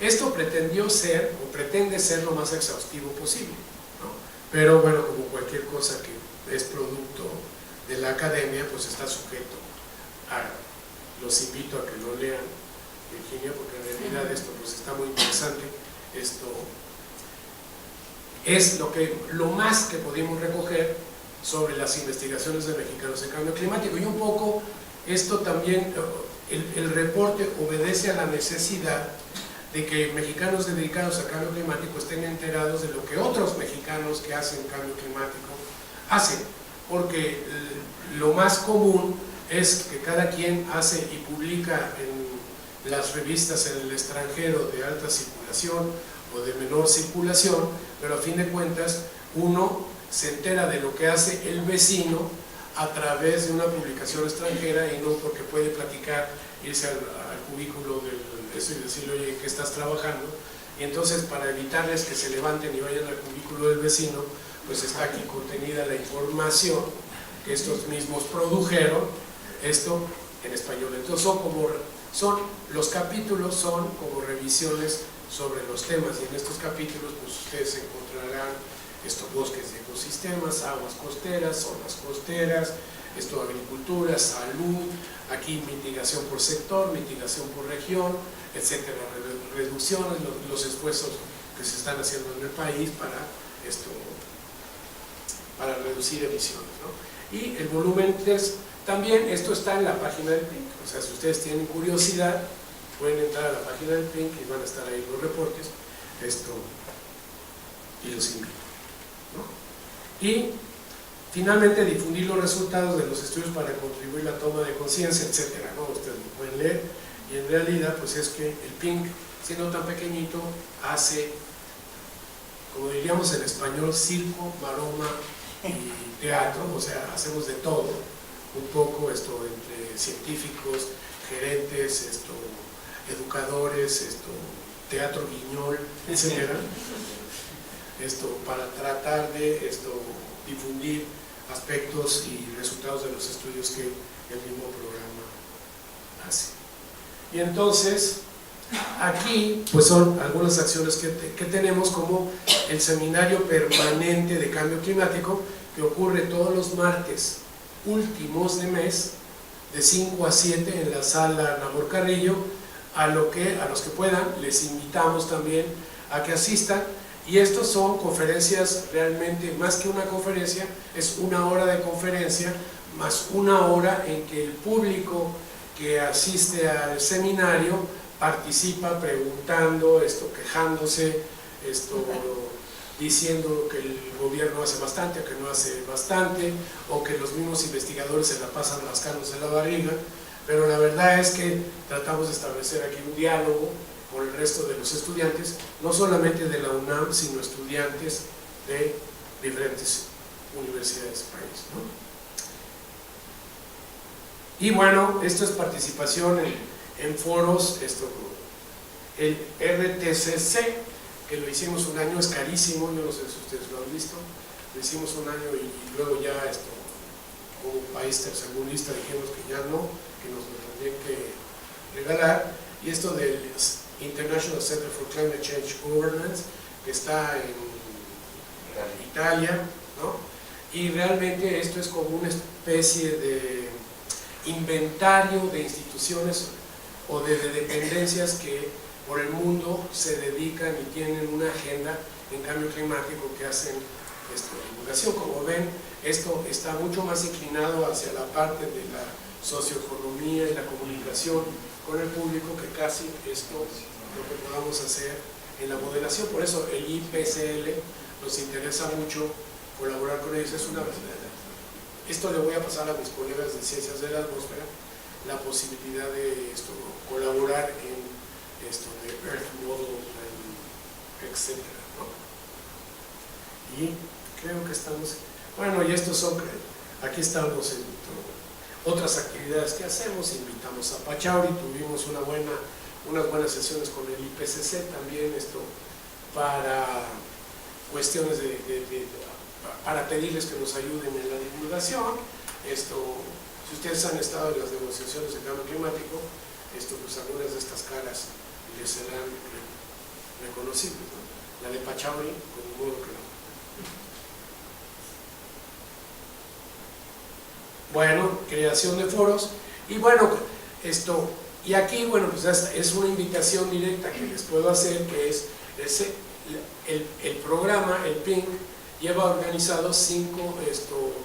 Esto pretendió ser o pretende ser lo más exhaustivo posible, ¿no? Pero bueno, como cualquier cosa que es producto de la academia, pues está sujeto a, los invito a que lo lean, Virginia, porque en realidad esto pues está muy interesante. Esto es lo más que pudimos recoger sobre las investigaciones de mexicanos en cambio climático, y un poco esto también, el reporte obedece a la necesidad de que mexicanos dedicados al cambio climático estén enterados de lo que otros mexicanos que hacen cambio climático hacen, porque lo más común es que cada quien hace y publica en las revistas en el extranjero de alta circulación o de menor circulación, pero a fin de cuentas uno se entera de lo que hace el vecino a través de una publicación extranjera, y no porque puede platicar, irse al cubículo de eso y decirle, oye, ¿qué estás trabajando? Y entonces, para evitarles que se levanten y vayan al cubículo del vecino, pues está aquí contenida la información que estos mismos produjeron, esto en español. Entonces los capítulos son como revisiones sobre los temas, y en estos capítulos pues ustedes encontrarán estos bosques de ecosistemas, aguas costeras, zonas costeras, agricultura, salud, aquí mitigación por sector, mitigación por región, etcétera, reducciones, los esfuerzos que se están haciendo en el país para reducir emisiones, ¿no? Y el volumen 3, también esto está en la página del PINC, o sea, si ustedes tienen curiosidad, pueden entrar a la página del PINC y van a estar ahí los reportes, y los invito, ¿no? Y finalmente difundir los resultados de los estudios para contribuir a la toma de conciencia, etcétera, ¿no? Ustedes lo pueden leer, y en realidad pues es que el PINC, siendo tan pequeñito, hace, como diríamos en español, circo, maroma y teatro, o sea, hacemos de todo, un poco entre científicos, gerentes, educadores, teatro guiñol, etcétera, para tratar de difundir aspectos y resultados de los estudios que el mismo programa hace. Y entonces, aquí pues son algunas acciones que tenemos, como el seminario permanente de cambio climático, que ocurre todos los martes últimos de mes, de 5 a 7 en la sala Nabor Carrillo. A los que puedan, les invitamos también a que asistan, y estos son conferencias, realmente más que una conferencia, es 1 hora de conferencia, más 1 hora en que el público que asiste al seminario participa preguntando, quejándose, diciendo que el gobierno hace bastante o que no hace bastante, o que los mismos investigadores se la pasan rascándose la barriga, pero la verdad es que tratamos de establecer aquí un diálogo con el resto de los estudiantes, no solamente de la UNAM, sino estudiantes de diferentes universidades del país, ¿no? Y bueno, esto es participación en foros, el RTCC, que lo hicimos un año, es carísimo, yo no sé si ustedes lo han visto, lo hicimos un año y luego ya como país tercermundista dijimos que ya no, que nos lo tendrían que regalar, y esto del International Center for Climate Change Governance, que está en Italia, ¿no? Y realmente esto es como una especie de inventario de instituciones o de dependencias que por el mundo se dedican y tienen una agenda en cambio climático, que hacen divulgación. Como ven, esto está mucho más inclinado hacia la parte de la socioeconomía y la comunicación con el público que casi lo que podamos hacer en la modelación. Por eso el IPCL nos interesa mucho colaborar con ellos. Esto le voy a pasar a mis colegas de Ciencias de la Atmósfera, la posibilidad de colaborar en de Earth Model, etc., ¿no? Y creo que estamos, bueno, y estos son, aquí estamos en otras actividades que hacemos. Invitamos a Pachauri, tuvimos unas buenas sesiones con el IPCC también, para cuestiones para pedirles que nos ayuden en la divulgación. Si ustedes han estado en las negociaciones de cambio climático, pues algunas de estas caras les serán reconocibles, ¿no? La de Pachauri, con modo que no. Bueno, creación de foros, y bueno, y aquí, bueno, pues es una invitación directa que les puedo hacer, que es el programa, el PINC, lleva organizados 5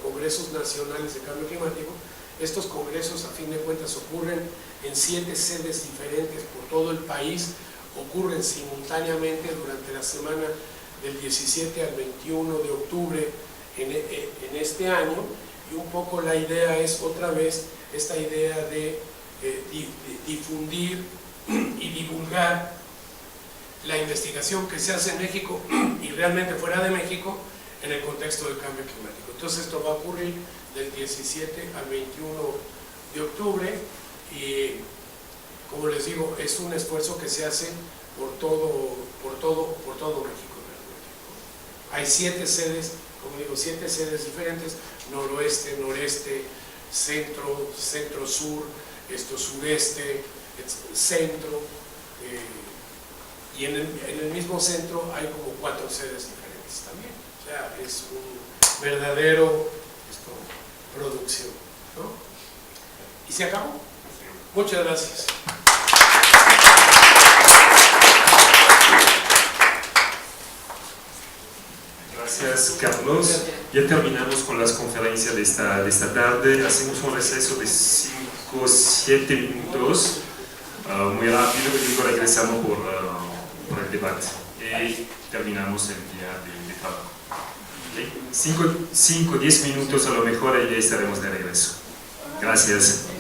congresos nacionales de cambio climático. Estos congresos, a fin de cuentas, ocurren en 7 sedes diferentes por todo el país, ocurren simultáneamente durante la semana del 17 al 21 de octubre en este año, y un poco la idea es otra vez esta idea de difundir y divulgar la investigación que se hace en México y realmente fuera de México en el contexto del cambio climático. Entonces esto va a ocurrir del 17 al 21 de octubre, y como les digo, es un esfuerzo que se hace por todo México realmente. Hay 7 sedes, como digo, 7 sedes diferentes: noroeste, noreste, centro, centro-sur, sureste, centro, y en el mismo centro hay como 4 sedes diferentes también. O sea, es un verdadero producción, ¿no? Y se acabó. Muchas gracias. Gracias, Carlos. Ya terminamos con las conferencias de esta tarde. Hacemos un receso de 5 o 7 minutos, muy rápido, y luego regresamos por el debate. Y terminamos el día de trabajo. 5 o 10 minutos a lo mejor, y ya estaremos de regreso. Gracias. Gracias.